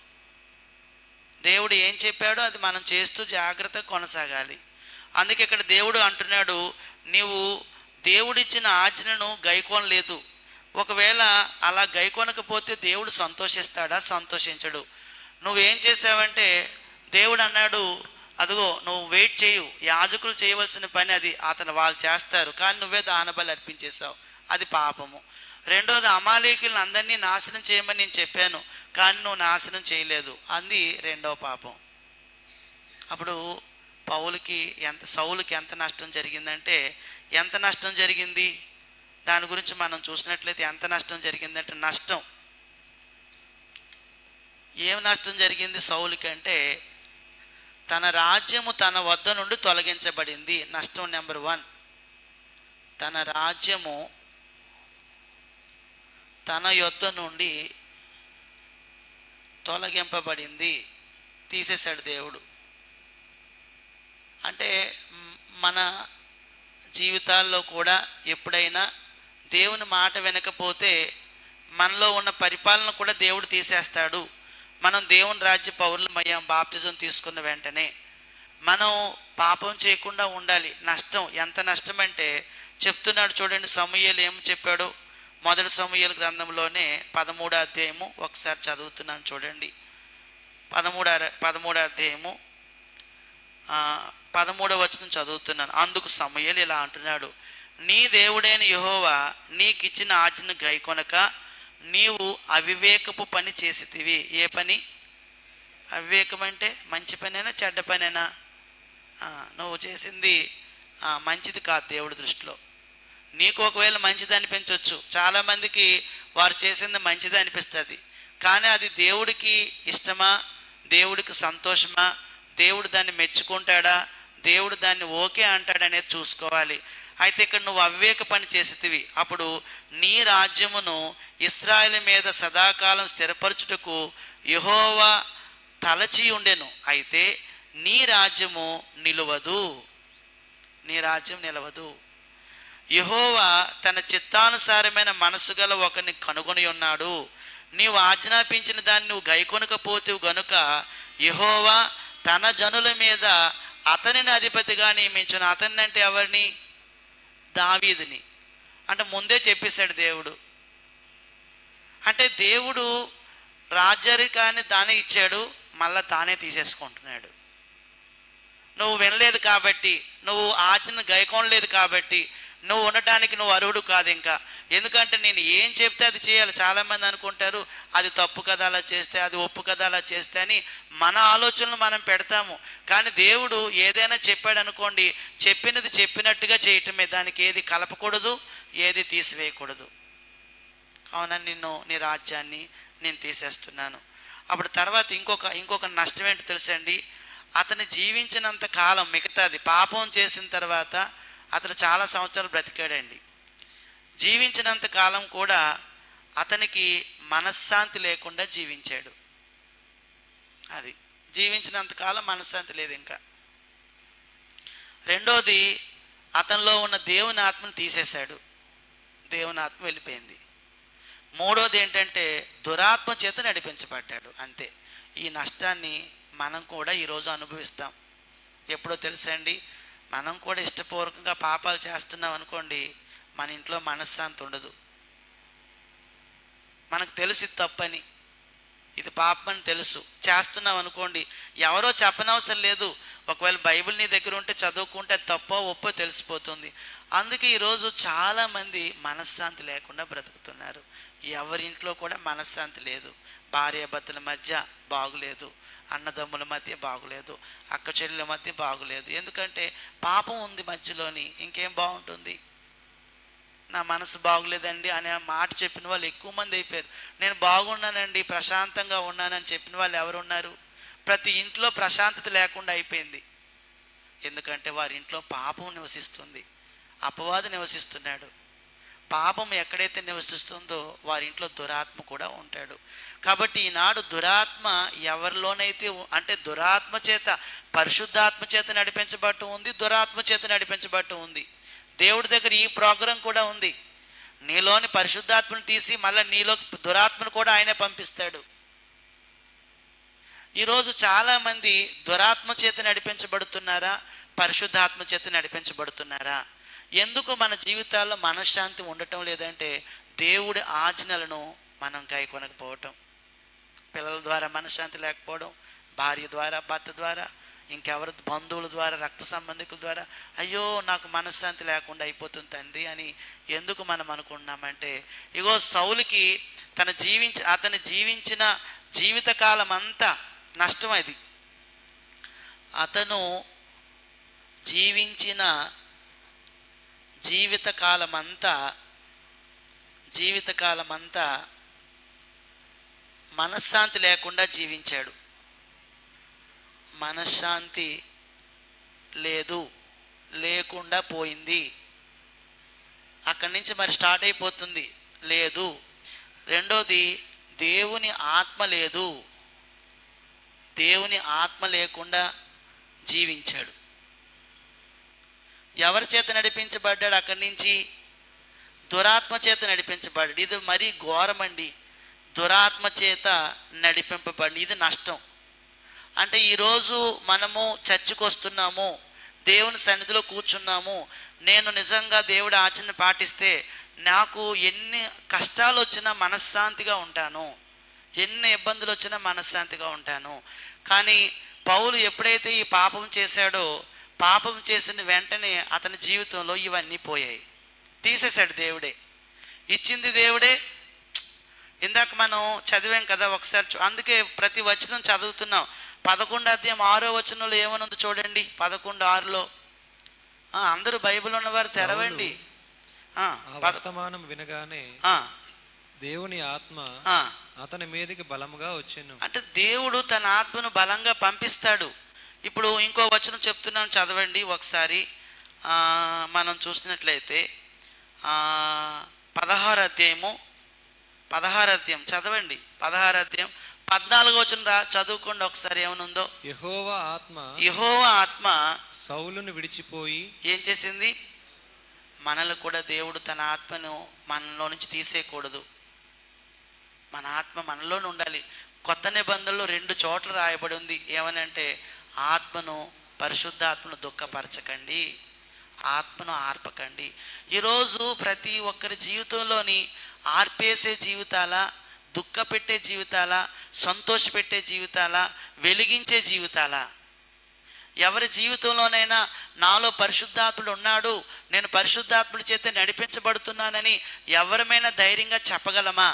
దేవుడు ఏం చెప్పాడో అది మనం చేస్తూ జాగ్రత్తగా కొనసాగాలి. అందుకే ఇక్కడ దేవుడు అంటున్నాడు, నీవు దేవుడిచ్చిన ఆజ్ఞను గైకొనలేదు. ఒకవేళ అలా గైకొనకపోతే దేవుడు సంతోషిస్తాడా? సంతోషించడు. నువ్వేం చేసావంటే దేవుడు అన్నాడు, అదిగో నువ్వు వెయిట్ చేయు, యాజకులు చేయవలసిన పని అది, వాళ్ళు చేస్తారు, కానీ నువ్వే దహనబలి అర్పించేశావు, అది పాపము. రెండోది, అమాలేకులను అందరినీ నాశనం చేయమని నేను చెప్పాను, కానీ నువ్వు నాశనం చేయలేదు, అది రెండవ పాపం. అప్పుడు సౌలుకి ఎంత నష్టం జరిగిందంటే, ఎంత నష్టం జరిగింది దాని గురించి మనం చూసినట్లయితే, ఎంత నష్టం జరిగిందంటే, ఏం నష్టం జరిగింది సౌలుకి అంటే, తన రాజ్యము తన వద్ద నుండి తొలగించబడింది. నష్టం నెంబర్ 1. తన రాజ్యము తన యొద్ద నుండి తొలగింపబడింది, తీసేశాడు దేవుడు. అంటే మన జీవితాల్లో కూడా ఎప్పుడైనా దేవుని మాట వినకపోతే మనలో ఉన్న పరిపాలన కూడా దేవుడు తీసేస్తాడు. మనం దేవుని రాజ్య పౌరులమయ్యాం బాప్తిజం తీసుకున్న వెంటనే. మనం పాపం చేయకుండా ఉండాలి. నష్టం ఎంత నష్టం అంటే చెప్తున్నాడు చూడండి, సమూయేలు ఏం చెప్పాడు. 1 సమూయేలు గ్రంథంలోనే 13వ అధ్యాయము ఒకసారి చదువుతున్నాను చూడండి. 13వ అధ్యాయము 13వ వచనం చదువుతున్నాను. అందుకు సమూయేలు ఇలా అంటున్నాడు, నీ దేవుడైన యెహోవా నీకిచ్చిన ఆజ్ఞను గైకొనక నీవు అవివేకపు పని చేసితివి. ఏ పని? అవివేకం అంటే మంచి పనేనా చెడ్డ పనేనా? నువ్వు చేసింది మంచిది కాదు దేవుడి దృష్టిలో. నీకు ఒకవేళ మంచిది అనిపించవచ్చు, చాలామందికి వారు చేసింది మంచిది అనిపిస్తుంది, కానీ అది దేవుడికి ఇష్టమా, దేవుడికి సంతోషమా, దేవుడు దాన్ని మెచ్చుకుంటాడా, దేవుడు దాన్ని ఓకే అంటాడనేది చూసుకోవాలి. అయితే ఇక్కడ నువ్వు అవివేక పని చేసేటివి. అప్పుడు నీ రాజ్యమును ఇశ్రాయేలు మీద సదాకాలం స్థిరపరచుటకు యెహోవా తలచి ఉండెను, అయితే నీ రాజ్యము నిలవదు. నీ రాజ్యం నిలవదు. యెహోవా తన చిత్తానుసారమైన మనసు గల ఒకరిని కనుగొని ఉన్నాడు. నీవు ఆజ్ఞాపించిన దాన్ని నువ్వు గైకొనకపోతేవు గనుక యెహోవా తన జనుల మీద అతనిని అధిపతిగా నియమించును. అతన్ని అంటే ఎవరిని? దావీదుని. అంటే ముందే చెప్పేశాడు దేవుడు. అంటే దేవుడు రాజ్యాధికారాన్ని తానే ఇచ్చాడు, మళ్ళా తానే తీసేసుకుంటున్నాడు. నువ్వు వినలేదు కాబట్టి, నువ్వు ఆజ్ఞను గైకొనలేదు కాబట్టి నువ్వు ఉండటానికి నువ్వు అర్హుడు కాదు ఇంకా. ఎందుకంటే నేను ఏం చెప్తే అది చేయాలి. చాలామంది అనుకుంటారు అది తప్పు కదా అలా చేస్తే, అది ఒప్పు కదా అలా చేస్తే అని మన ఆలోచనలు మనం పెడతాము. కానీ దేవుడు ఏదైనా చెప్పాడు అనుకోండి, చెప్పినది చెప్పినట్టుగా చేయటమే, దానికి ఏది కలపకూడదు, ఏది తీసివేయకూడదు. కావున నీ రాజ్యాన్ని నేను తీసేస్తున్నాను. అప్పుడు తర్వాత ఇంకొక నష్టం ఏంటో తెలుసండి. అతను జీవించినంత కాలం మిగతాది, పాపం చేసిన తర్వాత అతను చాలా సంవత్సరాలు బ్రతికాడండి. జీవించినంత కాలం కూడా అతనికి మనశ్శాంతి లేకుండా జీవించాడు. అది జీవించినంత కాలం మనశ్శాంతి లేదు ఇంకా. రెండోది, అతనిలో ఉన్న దేవుని ఆత్మను తీసేశాడు, దేవుని ఆత్మ వెళ్ళిపోయింది. మూడోది ఏంటంటే దురాత్మ చేత నడిపించబడ్డాడు. అంతే. ఈ నష్టాన్ని మనం కూడా ఈరోజు అనుభవిస్తాం. ఎప్పుడో తెలుసండి, మనం కూడా ఇష్టపూర్వకంగా పాపాలు చేస్తున్నాం అనుకోండి, మన ఇంట్లో మనశ్శాంతి ఉండదు. మనకు తెలుసు ఇది తప్పని, ఇది పాపమని తెలుసు, చేస్తున్నాం అనుకోండి, ఎవరో చెప్పనవసరం లేదు. ఒకవేళ బైబిల్ నీ దగ్గర ఉంటే చదువుకుంటే తప్పో ఒప్పో తెలిసిపోతుంది. అందుకే ఈరోజు చాలామంది మనశ్శాంతి లేకుండా బ్రతుకుతున్నారు. ఎవరింట్లో కూడా మనశ్శాంతి లేదు. భార్యాభర్తల మధ్య బాగులేదు, అన్నదమ్ముల మధ్య బాగులేదు, అక్క చెల్లెల మధ్య బాగులేదు. ఎందుకంటే పాపం ఉంది మధ్యలోని. ఇంకేం బాగుంటుంది? నా మనసు బాగులేదండి అనే మాట చెప్పిన వాళ్ళు ఎక్కువ మంది అయిపోయారు. నేను బాగున్నానండి, ప్రశాంతంగా ఉన్నానని చెప్పిన వాళ్ళు ఎవరున్నారు? ప్రతి ఇంట్లో ప్రశాంతత లేకుండా అయిపోయింది. ఎందుకంటే వారి ఇంట్లో పాపం నివసిస్తుంది, అపవాది నివసిస్తున్నాడు. పాపం ఎక్కడైతే నివసిస్తుందో వారి ఇంట్లో దురాత్మ కూడా ఉంటాడు. కాబట్టి ఈనాడు దురాత్మ ఎవరిలోనైతే, అంటే దురాత్మ చేత, పరిశుద్ధాత్మ చేత నడిపించబట్టు ఉంది, దురాత్మ చేత నడిపించబట్టు ఉంది. దేవుడి దగ్గర ఈ ప్రోగ్రాం కూడా ఉంది. నీలోని పరిశుద్ధాత్మను తీసి మళ్ళీ నీలో దురాత్మను కూడా ఆయనే పంపిస్తాడు. ఈరోజు చాలామంది దురాత్మ చేత నడిపించబడుతున్నారా, పరిశుద్ధాత్మ చేత నడిపించబడుతున్నారా? ఎందుకు మన జీవితాల్లో మనశ్శాంతి ఉండటం లేదంటే దేవుడి ఆజ్ఞలను మనం గైకొనకపోవటం, పిల్లల ద్వారా మనశ్శాంతి లేకపోవడం, భార్య ద్వారా, భర్త ద్వారా, ఇంకెవరి బంధువుల ద్వారా, రక్త సంబంధికుల ద్వారా అయ్యో నాకు మనశ్శాంతి లేకుండా అయిపోతుంది తండ్రి అని ఎందుకు మనం అనుకుంటున్నామంటే, ఇగో సౌలుకి అతను జీవించిన జీవితకాలం అంతా నష్టం. అది అతను జీవించిన జీవితకాలమంతా మనశ్శాంతి లేకుండా జీవించాడు. మనశ్శాంతి లేకుండా పోయింది. అక్కడి నుంచి మరి స్టార్ట్ అయిపోతుంది లేదు. రెండోది దేవుని ఆత్మ లేదు. దేవుని ఆత్మ లేకుండా జీవించాడు. ఎవరి చేత నడిపించబడ్డాడు? అక్కడి నుంచి దురాత్మ చేత నడిపించబడ్డాడు. ఇది మరీ ఘోరమండి. దురాత్మ చేత నడిపింపబడి ఇది నష్టం. అంటే ఈరోజు మనము చర్చికి వస్తున్నాము, దేవుని సన్నిధిలో కూర్చున్నాము, నేను నిజంగా దేవుడి ఆజ్ఞను పాటిస్తే నాకు ఎన్ని కష్టాలు వచ్చినా మనశ్శాంతిగా ఉంటాను, ఎన్ని ఇబ్బందులు వచ్చినా మనశ్శాంతిగా ఉంటాను. కానీ పౌలు ఎప్పుడైతే ఈ పాపం చేశాడో, పాపం చేసిన వెంటనే అతని జీవితంలో ఇవన్నీ పోయాయి. తీసేశాడు దేవుడే, ఇచ్చింది దేవుడే. ఇందాక మనం చదివాం కదా ఒకసారి, అందుకే ప్రతి వచనం చదువుతున్నాం. 11వ అధ్యాయం 6వ వచనంలో ఏమనుంది చూడండి. 11:6లో అందరూ బైబిల్ ఉన్నవారు తెరవండి. వర్తమానం వినగానే దేవుని ఆత్మ అతని మీదకి బలముగా వచ్చెను. అంటే దేవుడు తన ఆత్మను బలంగా పంపిస్తాడు. ఇప్పుడు ఇంకో వచనం చెప్తున్నాను, చదవండి ఒకసారి. మనం చూసినట్లయితే 16వ అధ్యాయం చదవండి. 16వ అధ్యాయం 14వ వచనం చదువుకోండి ఒకసారి. ఏమనుందో? యెహోవా ఆత్మ సౌలును విడిచిపోయి ఏం చేసింది? మనల్ని కూడా దేవుడు తన ఆత్మను మనలో నుంచి తీసేయకూడదు. మన ఆత్మ మనలోనే ఉండాలి. కొత్త నిబంధనలో 2 చోట్ల రాయబడి ఉంది. ఏమనంటే పరిశుద్ధాత్మను దుఃఖపరచకండి, ఆత్మను ఆర్పకండి. ఈరోజు ప్రతి ఒక్కరి జీవితంలోని ఆర్పేసే జీవితాల, దుఃఖపెట్టే జీవితాల, సంతోషపెట్టే జీవితాల, వెలిగించే జీవితాల? ఎవరి జీవితంలోనైనా నాలో పరిశుద్ధాత్ముడు ఉన్నాడు, నేను పరిశుద్ధాత్ముడి చేత నడిపించబడుతున్నానని ఎవరమైనా ధైర్యంగా చెప్పగలమా?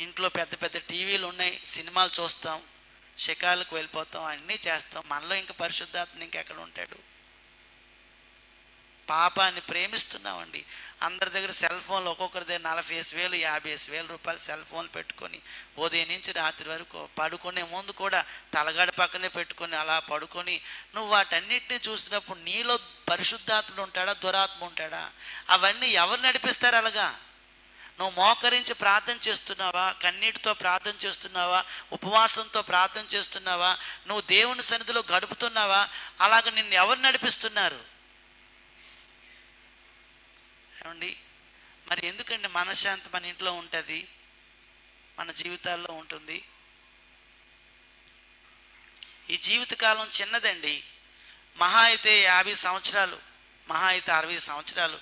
ఇంట్లో పెద్ద పెద్ద టీవీలు ఉన్నాయి, సినిమాలు చూస్తాం, షికార్లకు వెళ్ళిపోతాం, అన్నీ చేస్తాం. మనలో ఇంకా పరిశుద్ధాత్మ ఇంకెక్కడ ఉంటాడు? పాపాన్ని ప్రేమిస్తున్నామండి. అందరి దగ్గర సెల్ ఫోన్లు, ఒక్కొక్కరి దగ్గర 40,000 50,000 రూపాయలు సెల్ ఫోన్లు పెట్టుకొని ఉదయం నుంచి రాత్రి వరకు పడుకునే ముందు కూడా తలగడ పక్కనే పెట్టుకొని అలా పడుకొని నువ్వు వాటన్నిటిని చూసినప్పుడు నీలో పరిశుద్ధాత్ముడు ఉంటాడా, దురాత్మ ఉంటాడా? అవన్నీ ఎవరు నడిపిస్తారు? అలాగా నువ్వు మోకరించి ప్రార్థన చేస్తున్నావా, కన్నీటితో ప్రార్థన చేస్తున్నావా, ఉపవాసంతో ప్రార్థన చేస్తున్నావా, నువ్వు దేవుని సన్నిధిలో గడుపుతున్నావా? అలాగ నిన్ను ఎవరు నడిపిస్తున్నారు? ఏమండి, మరి ఎందుకండి మనశ్శాంతి మన ఇంట్లో ఉంటుంది, మన జీవితాల్లో ఉంటుంది? ఈ జీవితకాలం చిన్నదండి. మహా అయితే 50 సంవత్సరాలు, మహా అయితే 60 సంవత్సరాలు.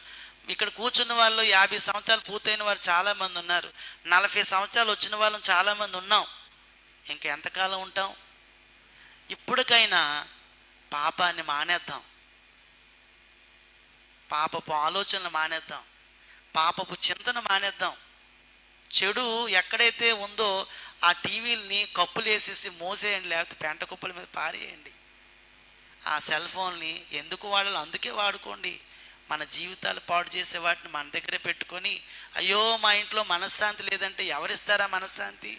ఇక్కడ కూర్చున్న వాళ్ళు 50 సంవత్సరాలు పూర్తయిన వారు చాలామంది ఉన్నారు. 40 సంవత్సరాలు వచ్చిన వాళ్ళం చాలామంది ఉన్నాం. ఇంకెంతకాలం ఉంటాం? ఇప్పటికైనా పాపాన్ని మానేద్దాం, పాపపు ఆలోచనలు మానేద్దాం, పాపపు చింతన మానేద్దాం. చెడు ఎక్కడైతే ఉందో ఆ టీవీలని కప్పులు వేసేసి మోసేయండి, లేకపోతే పెంట కుప్పల మీద పారేయండి. ఆ సెల్ ఫోన్ని ఎందుకు వాడాలో అందుకే వాడుకోండి. మన జీవితాలు పాడు చేసే వాటిని మన దగ్గరే పెట్టుకొని అయ్యో మా ఇంట్లో మనశ్శాంతి లేదంటే ఎవరిస్తారా మనశ్శాంతి?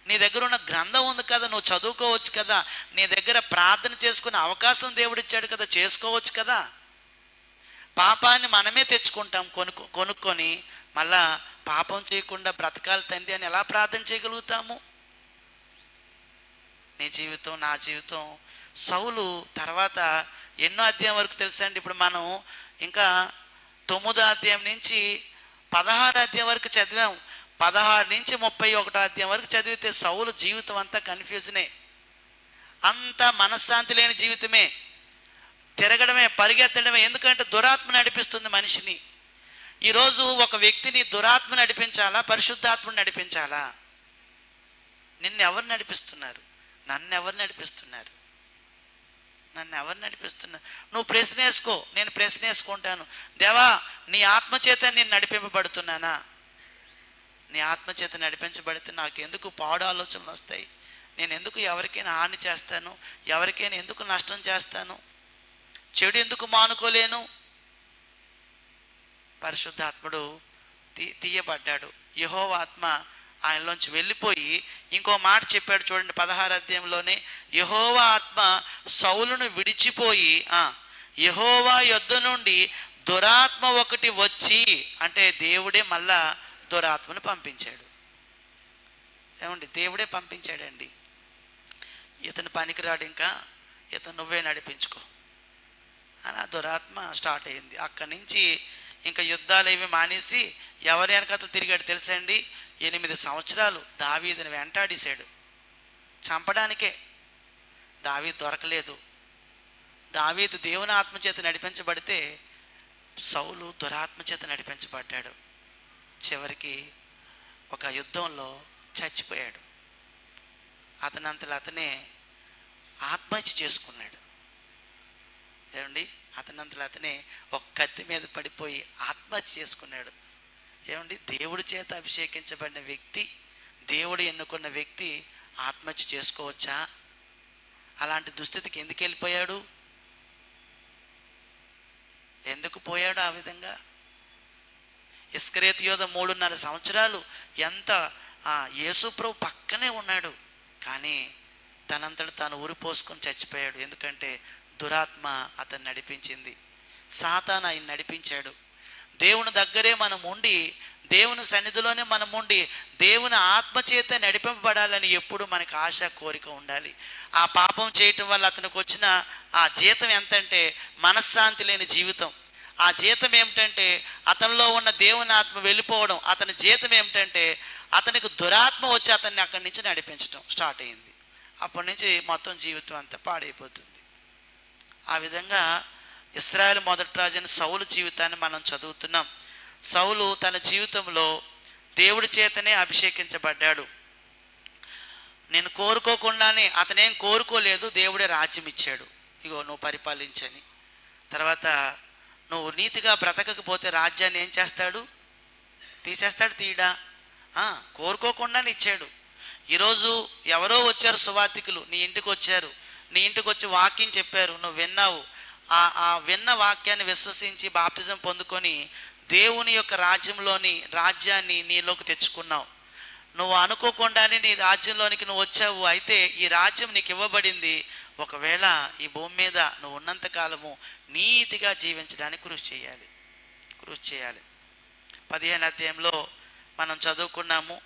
నీ దగ్గర ఉన్న గ్రంథం ఉంది కదా, నువ్వు చదువుకోవచ్చు కదా, నీ దగ్గర ప్రార్థన చేసుకునే అవకాశం దేవుడిచ్చాడు కదా, చేసుకోవచ్చు కదా. పాపాన్ని మనమే తెచ్చుకుంటాం కొనుక్కొని, మళ్ళా పాపం చేయకుండా బ్రతకాలి తండ్రి అని ఎలా ప్రార్థన చేయగలుగుతాము? నీ జీవితం, నా జీవితం. సౌలు తర్వాత ఎన్నో అధ్యాయం వరకు తెలుసా అండి? ఇప్పుడు మనం ఇంకా 9వ అధ్యాయం నుంచి 16వ అధ్యాయం వరకు చదివాం. 16 నుంచి 31వ అధ్యాయం వరకు చదివితే సౌలు జీవితం అంతా కన్ఫ్యూజనే, అంతా మనశ్శాంతి లేని జీవితమే, తిరగడమే, పరిగెత్తడమే. ఎందుకంటే దురాత్మ నడిపిస్తుంది మనిషిని. ఈరోజు ఒక వ్యక్తిని దురాత్మ నడిపించాలా, పరిశుద్ధాత్మను నడిపించాలా? నిన్ను ఎవరు నడిపిస్తున్నారు? నన్ను ఎవరు నడిపిస్తున్నారు? నన్ను ఎవరు నడిపిస్తున్నారు? నువ్వు ప్రశ్న వేసుకో, నేను ప్రశ్న వేసుకుంటాను. దేవా, నీ ఆత్మచేత నేను నడిపింపబడుతున్నానా? నీ ఆత్మచేత నడిపించబడితే నాకు ఎందుకు పాడు ఆలోచనలు వస్తాయి? నేను ఎందుకు ఎవరికైనా హాని చేస్తాను? ఎవరికైనా ఎందుకు నష్టం చేస్తాను? చెడు ఎందుకు మానుకోలేను? పరిశుద్ధాత్ముడు తీయబడ్డాడు. యెహోవా ఆత్మ ఆయనలోంచి వెళ్ళిపోయి ఇంకో మాట చెప్పాడు చూడండి, 16వ అధ్యాయంలోనే. యెహోవా ఆత్మ సౌలును విడిచిపోయి యెహోవా యొద్ద నుండి దురాత్మ ఒకటి వచ్చి, అంటే దేవుడే మళ్ళా దురాత్మను పంపించాడు. ఏమండి, దేవుడే పంపించాడండి. ఇతను పనికిరాడు, ఇంకా ఇతను నువ్వే నడిపించుకో అని ఆ దురాత్మ స్టార్ట్ అయింది. అక్కడి నుంచి ఇంకా యుద్ధాలు ఏవి మానేసి ఎవరి వెనకతో తిరిగాడు తెలుసండి? 8 సంవత్సరాలు దావీదుని వెంటాడేశాడు చంపడానికే. దావీదు దొరకలేదు. దావీదు దేవుని ఆత్మచేత నడిపించబడితే సౌలు దురాత్మ చేత నడిపించబడ్డాడు. చివరికి ఒక యుద్ధంలో చచ్చిపోయాడు. అతనంతలో అతనే ఆత్మహత్య చేసుకున్నాడు. ఏమండి, అతనంతలో అతనే ఒక కత్తి మీద పడిపోయి ఆత్మహత్య చేసుకున్నాడు. ఏమండి, దేవుడి చేత అభిషేకించబడిన వ్యక్తి, దేవుడు ఎన్నుకున్న వ్యక్తి ఆత్మహత్య చేసుకోవచ్చా? అలాంటి దుస్థితికి ఎందుకు వెళ్ళిపోయాడు? ఎందుకు పోయాడు ఆ విధంగా? ఇస్కరియోతు యోధ 3.5 సంవత్సరాలు ఎంత యేసుప్రభు పక్కనే ఉన్నాడు, కానీ తనంతట తాను ఊరిపోసుకొని చచ్చిపోయాడు. ఎందుకంటే దురాత్మ అతను నడిపించింది. సాతాను ఆయన నడిపించాడు. దేవుని దగ్గరే మనం ఉండి, దేవుని సన్నిధిలోనే మనం ఉండి, దేవుని ఆత్మచేత నడిపింపబడాలని ఎప్పుడు మనకు ఆశ, కోరిక ఉండాలి. ఆ పాపం చేయటం వల్ల అతనికి వచ్చిన ఆ జీతం ఎంతంటే మనశ్శాంతి లేని జీవితం. ఆ జీతం ఏమిటంటే అతనిలో ఉన్న దేవుని ఆత్మ వెళ్ళిపోవడం. అతని జీతం ఏమిటంటే అతనికి దురాత్మ వచ్చి అతన్ని అక్కడి నుంచి నడిపించడం స్టార్ట్ అయింది. అప్పటి నుంచి మొత్తం జీవితం అంతా పాడైపోతుంది. ఆ విధంగా ఇశ్రాయేలు మొదటి రాజైన సౌలు జీవితాన్ని మనం చదువుతున్నాం. సౌలు తన జీవితంలో దేవుడి చేతనే అభిషేకించబడ్డాడు. నేను కోరుకోకుండానే, అతనేం కోరుకోలేదు, దేవుడే రాజ్యం ఇచ్చాడు. ఇగో నువ్వు పరిపాలించని. తర్వాత నువ్వు నీతిగా బ్రతకకపోతే రాజ్యాన్ని ఏం చేస్తాడు? తీసేస్తాడు. తీయడా? కోరుకోకుండానే ఇచ్చాడు. ఈరోజు ఎవరో వచ్చారు, సువార్థికులు నీ ఇంటికి వచ్చారు. నీ ఇంటికి వచ్చి వాక్యం చెప్పారు, నువ్వు విన్నావు. ఆ విన్న వాక్యాన్ని విశ్వసించి బాప్తిజం పొందుకొని దేవుని యొక్క రాజ్యాన్ని నీలోకి తెచ్చుకున్నావు. నువ్వు అనుకోకుండానే నీ రాజ్యంలోనికి నువ్వు వచ్చావు. అయితే ఈ రాజ్యం నీకు ఇవ్వబడింది. ఒకవేళ ఈ భూమి మీద నువ్వు ఉన్నంతకాలము నీతిగా జీవించడానికి కృషి చేయాలి. 15వ అధ్యాయంలో మనం చదువుకున్నాము.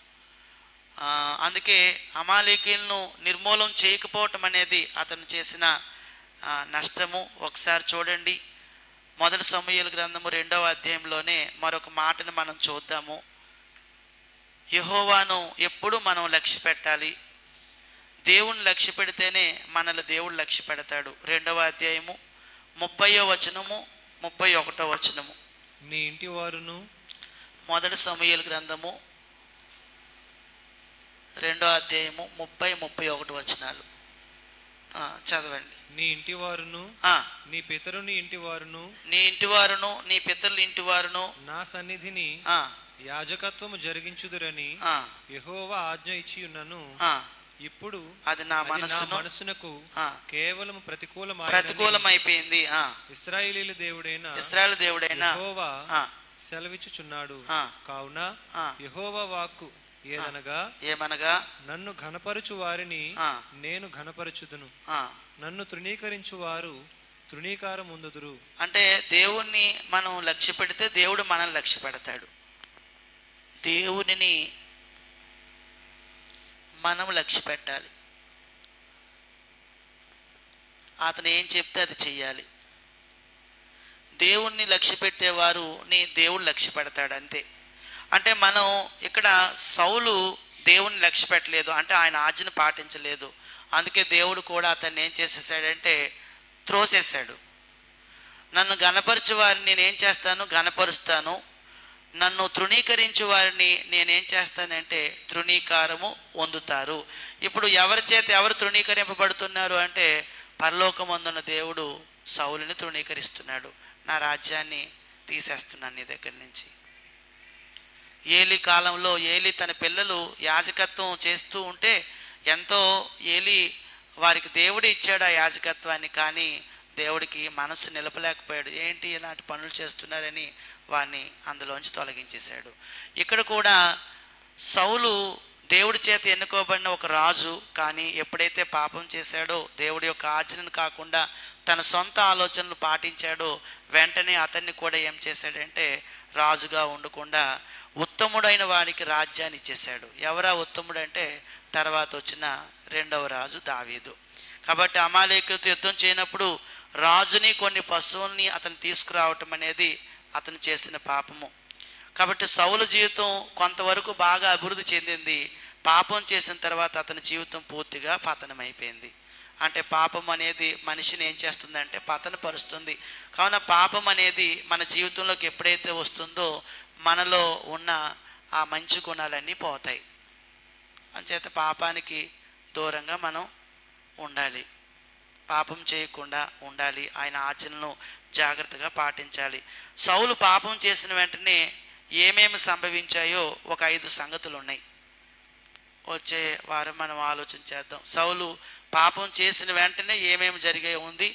అందుకే అమాలేకీయులను నిర్మూలన చేయకపోవటం అనేది అతను చేసిన నష్టము. ఒకసారి చూడండి, 1 సమూయేలు గ్రంథము 2వ అధ్యాయంలోనే మరొక మాటను మనం చూద్దాము. యెహోవాను ఎప్పుడు మనం లక్ష్య పెట్టాలి. దేవుని లక్ష్య పెడితేనే మనల్ని దేవుడు లక్ష్య పెడతాడు. 2వ అధ్యాయము 30వ వచనము 31వ వచనము. నీ ఇంటి వారును, 1 సమూయేలు గ్రంథము 2వ అధ్యాయము 30-31 వచనాలు చదవండి. నీ ఇంటి వారును, నీ పితరుని ఇంటి వారును, నీ ఇంటి వారును, నీ పితరుల ఇంటి వారును నా సన్నిధిని యాజకత్వము జరిగించుదురని యెహోవా ఆజ్ఞ ఇచ్చి ఉన్నను. ఇప్పుడు అది నా మనస్సునకు కేవలం ప్రతికూలమైపోయింది. ఇశ్రాయేలు దేవుడైన యెహోవా సెలవిచ్చుచున్నాడు. కావున యెహోవా వాక్కు ఏమనగా నన్ను ఘనపరచు వారిని నేను ఘనపరచుదును, నన్ను తృణీకరించు వారు తృణీకారముందుదురు. అంటే దేవుణ్ణి మనం లక్ష్య పెడితే దేవుడు మనల్ని లక్ష్య పెడతాడు. దేవునిని మనం లక్ష్య పెట్టాలి. అతను ఏం చెప్తే అది చెయ్యాలి. దేవుణ్ణి లక్ష్య పెట్టేవారు నీ దేవుడు లక్ష్య పెడతాడు అంతే. అంటే మనం ఇక్కడ సౌలు దేవుని లక్ష్య పెట్టలేదు, అంటే ఆయన ఆజ్ఞను పాటించలేదు. అందుకే దేవుడు కూడా అతన్ని ఏం చేసేసాడంటే త్రోసేశాడు. నన్ను ఘనపరచు వారిని నేనేం చేస్తాను? ఘనపరుస్తాను. నన్ను తృణీకరించు వారిని నేనేం చేస్తానంటే తృణీకారము పొందుతారు. ఇప్పుడు ఎవరి చేత ఎవరు తృణీకరింపబడుతున్నారు అంటే పరలోకమందున్న దేవుడు సౌలుని తృణీకరిస్తున్నాడు. నా రాజ్యాన్ని తీసేస్తున్నాను నీ దగ్గర నుంచి. ఏలి కాలంలో ఏలి తన పిల్లలు యాజకత్వం చేస్తూ ఉంటే ఎంతో ఏలి వారికి దేవుడు ఇచ్చాడు ఆ యాజకత్వాన్ని, కానీ దేవుడికి మనస్సు నిలపలేకపోయాడు. ఏంటి ఇలాంటి పనులు చేస్తున్నారని వారిని అందులోంచి తొలగించేశాడు. ఇక్కడ కూడా సౌలు దేవుడి చేత ఎన్నుకోబడిన ఒక రాజు, కానీ ఎప్పుడైతే పాపం చేశాడో దేవుడి యొక్క ఆజ్ఞను కాకుండా తన సొంత ఆలోచనలు పాటించాడో వెంటనే అతన్ని కూడా ఏం చేశాడంటే రాజుగా ఉండకుండా ఉత్తముడైన వాడికి రాజ్యాన్ని ఇచ్చేశాడు. ఎవరా ఉత్తముడు అంటే తర్వాత వచ్చిన రెండవ రాజు దావీదు. కాబట్టి అమాలేకులతో యుద్ధం చేయనప్పుడు రాజుని కొన్ని పశువుల్ని అతను తీసుకురావటం అనేది అతను చేసిన పాపము. కాబట్టి సౌలు జీవితం కొంతవరకు బాగా అభివృద్ధి చెందింది. పాపం చేసిన తర్వాత అతని జీవితం పూర్తిగా పతనమైపోయింది. అంటే పాపం అనేది మనిషిని ఏం చేస్తుందంటే పతనపరుస్తుంది. కావున పాపం అనేది మన జీవితంలోకి ఎప్పుడైతే వస్తుందో మనలో ఉన్న ఆ మంచి గుణాలన్నీ పోతాయి. అంచేత పాపానికి దూరంగా మనం ఉండాలి, పాపం చేయకుండా ఉండాలి, ఆయన ఆజ్ఞలను జాగ్రత్తగా పాటించాలి. సౌలు పాపం చేసిన వెంటనే ఏమేమి సంభవించాయో ఒక 5 సంగతులు ఉన్నాయి. వచ్చే వారం మనం ఆలోచన చేద్దాం. సౌలు పాపం చేసిన వెంటనే ఏమేమి జరిగాయో ఉంది.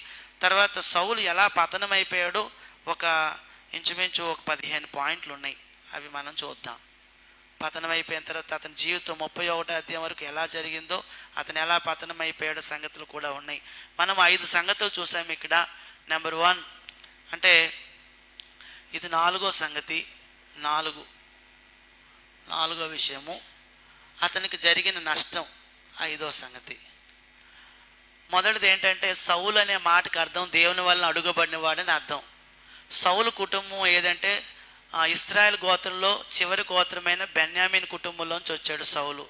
తర్వాత సౌలు ఎలా పతనమైపోయాడో ఒక ఇంచుమించు ఒక 15 పాయింట్లు ఉన్నాయి. అవి మనం చూద్దాం. పతనం అయిపోయిన తర్వాత అతని జీవితం 31వ అధ్యాయం వరకు ఎలా జరిగిందో, అతను ఎలా పతనం అయిపోయాడో సంగతులు కూడా ఉన్నాయి. మనం 5 సంగతులు చూసాము ఇక్కడ. నెంబర్ 1 అంటే ఇది 4వ సంగతి. 4వ విషయము అతనికి జరిగిన నష్టం. 5వ సంగతి మొదటిది ఏంటంటే సౌలు అనే మాటకు అర్థం దేవుని వల్ల అడుగబడిన వాడని అర్థం. సౌలు కుటుంబం ఏదంటే ఇశ్రాయేల్ గోత్రంలో చివరి గోత్రమైన బెన్యామీన్ కుటుంబంలోంచి వచ్చాడు సౌలు.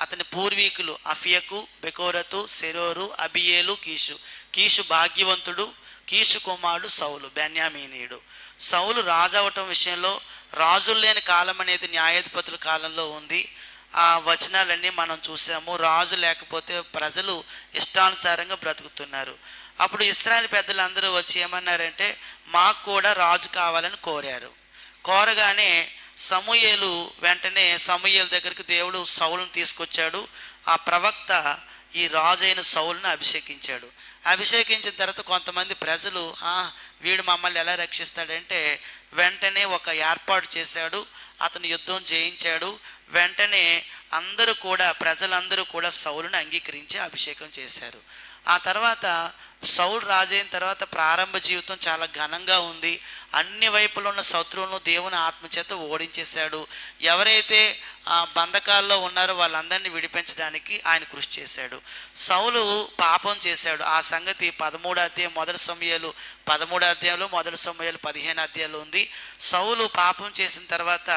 అతని పూర్వీకులు అఫియకు, బెకోరతు, సెరోరు, అబియేలు, కీషు భాగ్యవంతుడు. కీషు కుమారుడు సౌలు, బెన్యామీనీయుడు. సౌలు రాజు అవటం విషయంలో రాజులు లేని కాలం అనేది న్యాయాధిపతుల కాలంలో ఉంది. ఆ వచనాలన్నీ మనం చూసాము. రాజు లేకపోతే ప్రజలు ఇష్టానుసారంగా బ్రతుకుతున్నారు. అప్పుడు ఇశ్రాయేల్ పెద్దలందరూ వచ్చి ఏమన్నారంటే మాకు కూడా రాజు కావాలని కోరారు. కోరగానే సమూయేలు వెంటనే సమూయేలు దగ్గరికి దేవుడు సౌలును తీసుకొచ్చాడు. ఆ ప్రవక్త ఈ రాజు అయిన సౌలును అభిషేకించాడు. అభిషేకించిన తర్వాత కొంతమంది ప్రజలు వీడు మమ్మల్ని ఎలా రక్షిస్తాడంటే వెంటనే ఒక ఏర్పాటు చేశాడు. అతను యుద్ధం జయించాడు. వెంటనే ప్రజలందరూ కూడా సౌలును అంగీకరించి అభిషేకం చేశారు. ఆ తర్వాత సౌలు రాజైన తర్వాత ప్రారంభ జీవితం చాలా ఘనంగా ఉంది. అన్ని వైపులో ఉన్న శత్రువులను దేవుని ఆత్మచేత ఓడించేశాడు. ఎవరైతే బంధకాల్లో ఉన్నారో వాళ్ళందరినీ విడిపించడానికి ఆయన కృషి చేశాడు. సౌలు పాపం చేశాడు. ఆ సంగతి 13వ అధ్యాయం 1 సమూయేలు 13వ అధ్యాయంలో 1 సమూయేలు 15వ అధ్యాయంలో ఉంది. సౌలు పాపం చేసిన తర్వాత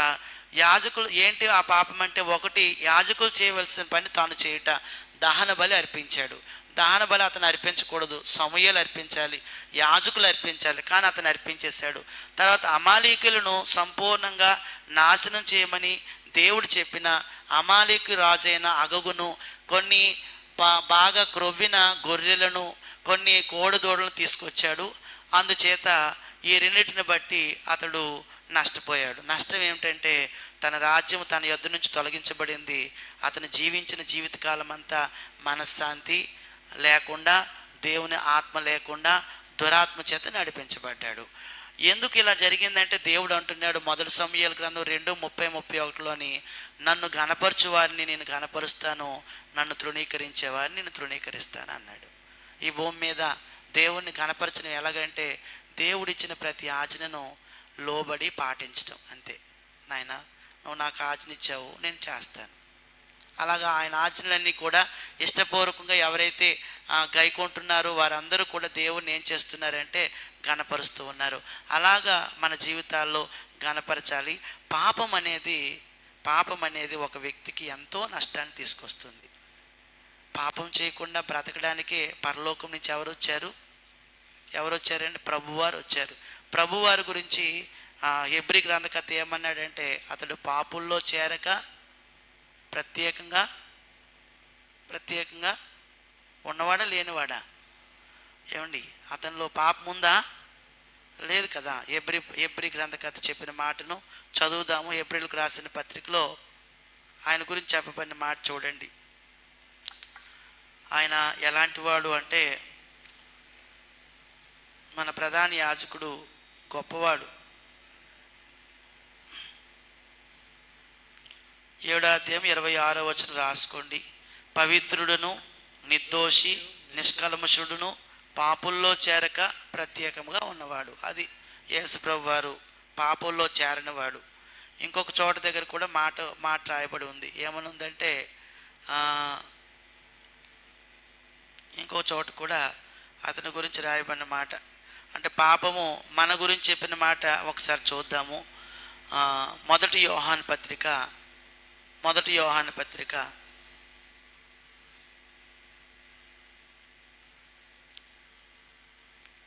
యాజకులు ఏంటి ఆ పాపం అంటే, 1 యాజకులు చేయవలసిన పని తాను చేయుట, దహన బలి అర్పించాడు. దహన బలి అతను అర్పించకూడదు, సమూయేలు అర్పించాలి, యాజకులు అర్పించాలి, కానీ అతను అర్పించేశాడు. తర్వాత అమాలీకులను సంపూర్ణంగా నాశనం చేయమని దేవుడు చెప్పిన అమాలీకు రాజైన అగగును, కొన్ని బాగా క్రొవ్విన గొర్రెలను, కొన్ని కోడిదూడలను తీసుకొచ్చాడు. అందుచేత ఈ రెండింటిని బట్టి అతడు నష్టపోయాడు. నష్టం ఏమిటంటే తన రాజ్యం తన యొద్ద నుంచి తొలగించబడింది. అతను జీవించిన జీవితకాలం అంతా మనశ్శాంతి లేకుండా, దేవుని ఆత్మ లేకుండా, దురాత్మ చేత నడిపించబడ్డాడు. ఎందుకు ఇలా జరిగిందంటే దేవుడు అంటున్నాడు 1 సమూయేలు గ్రంథం 2:30-31లోని నన్ను ఘనపరచు వారిని నేను ఘనపరుస్తాను, నన్ను తృణీకరించే వారిని నేను తృణీకరిస్తాను అన్నాడు. ఈ భూమి మీద దేవుణ్ణి ఘనపరచడం ఎలాగంటే దేవుడిచ్చిన ప్రతి ఆజ్ఞను లోబడి పాటించడం. అంతే. నాయన నువ్వు నాకు ఆజ్ఞ ఇచ్చావు, నేను చేస్తాను. అలాగా ఆయన ఆజ్ఞలన్నీ కూడా ఇష్టపూర్వకంగా ఎవరైతే గైకొంటున్నారో వారందరూ కూడా దేవుణ్ణి ఏం చేస్తున్నారంటే ఘనపరుస్తూ ఉన్నారు. అలాగా మన జీవితాల్లో ఘనపరచాలి. పాపం అనేది ఒక వ్యక్తికి ఎంతో నష్టాన్ని తీసుకొస్తుంది. పాపం చేయకుండా బ్రతకడానికే పరలోకం నుంచి ఎవరు వచ్చారండి? ప్రభువారు వచ్చారు. ప్రభువారి గురించి హెబ్రీ గ్రంథకర్త ఏమన్నాడంటే అతడు పాపుల్లో చేరక ప్రత్యేకంగా ఉన్నవాడా లేనివాడా? ఏమండి, అతనిలో పాపం ఉందా? లేదు కదా. హెబ్రీ గ్రంథకర్త చెప్పిన మాటను చదువుదాము. హెబ్రీలకు రాసిన పత్రికలో ఆయన గురించి చెప్పబడిన మాట చూడండి. ఆయన ఎలాంటి వాడు అంటే మన ప్రధాన యాజకుడు గొప్పవాడు. 7వ అధ్యాయం 26వ వచనం రాసుకోండి. పవిత్రుడును నిర్దోషి నిష్కల్మషుడును పాపుల్లో చేరక ప్రత్యేకంగా ఉన్నవాడు. అది యేసుప్రభు వారు పాపుల్లో చేరనివాడు. ఇంకొక చోట దగ్గర కూడా మాట రాయబడి ఉంది. ఏమని ఉందంటే ఇంకో చోట కూడా అతని గురించి రాయబడిన మాట అంటే పాపము మన గురించి చెప్పిన మాట ఒకసారి చూద్దాము. మొదటి యోహాను పత్రిక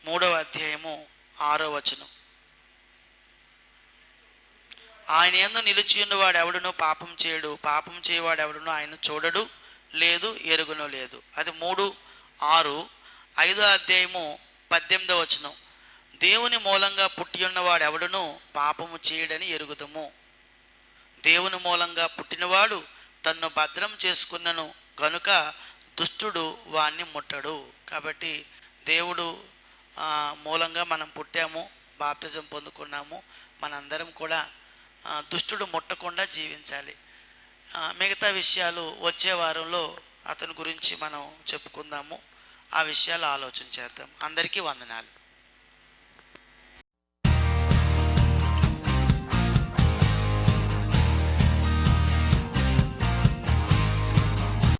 3వ అధ్యాయము 6వ వచనం. ఆయన యందు నిలిచి ఉన్నవాడు ఎవడునో పాపం చేయడు, పాపం చేయవాడు ఎవడునో ఆయన చూడడు లేదు, ఎరుగునో లేదు. అది 3:6. 5వ అధ్యాయము 18వ వచనం. దేవుని మూలంగా పుట్టి ఉన్నవాడు ఎవడునో పాపము చేయడని ఎరుగుదము. దేవుని మూలంగా పుట్టినవాడు తన్ను భద్రం చేసుకున్నను గనుక దుష్టుడు వాణ్ణి ముట్టడు. కాబట్టి దేవుడు మూలంగా మనం పుట్టాము, బాప్తిజం పొందుకున్నాము. మనందరం కూడా దుష్టుడు ముట్టకుండా జీవించాలి. మిగతా విషయాలు వచ్చే వారంలో అతని గురించి మనం చెప్పుకుందాము. ఆ విషయాలు ఆలోచన చేద్దాం. అందరికీ వందనాలు.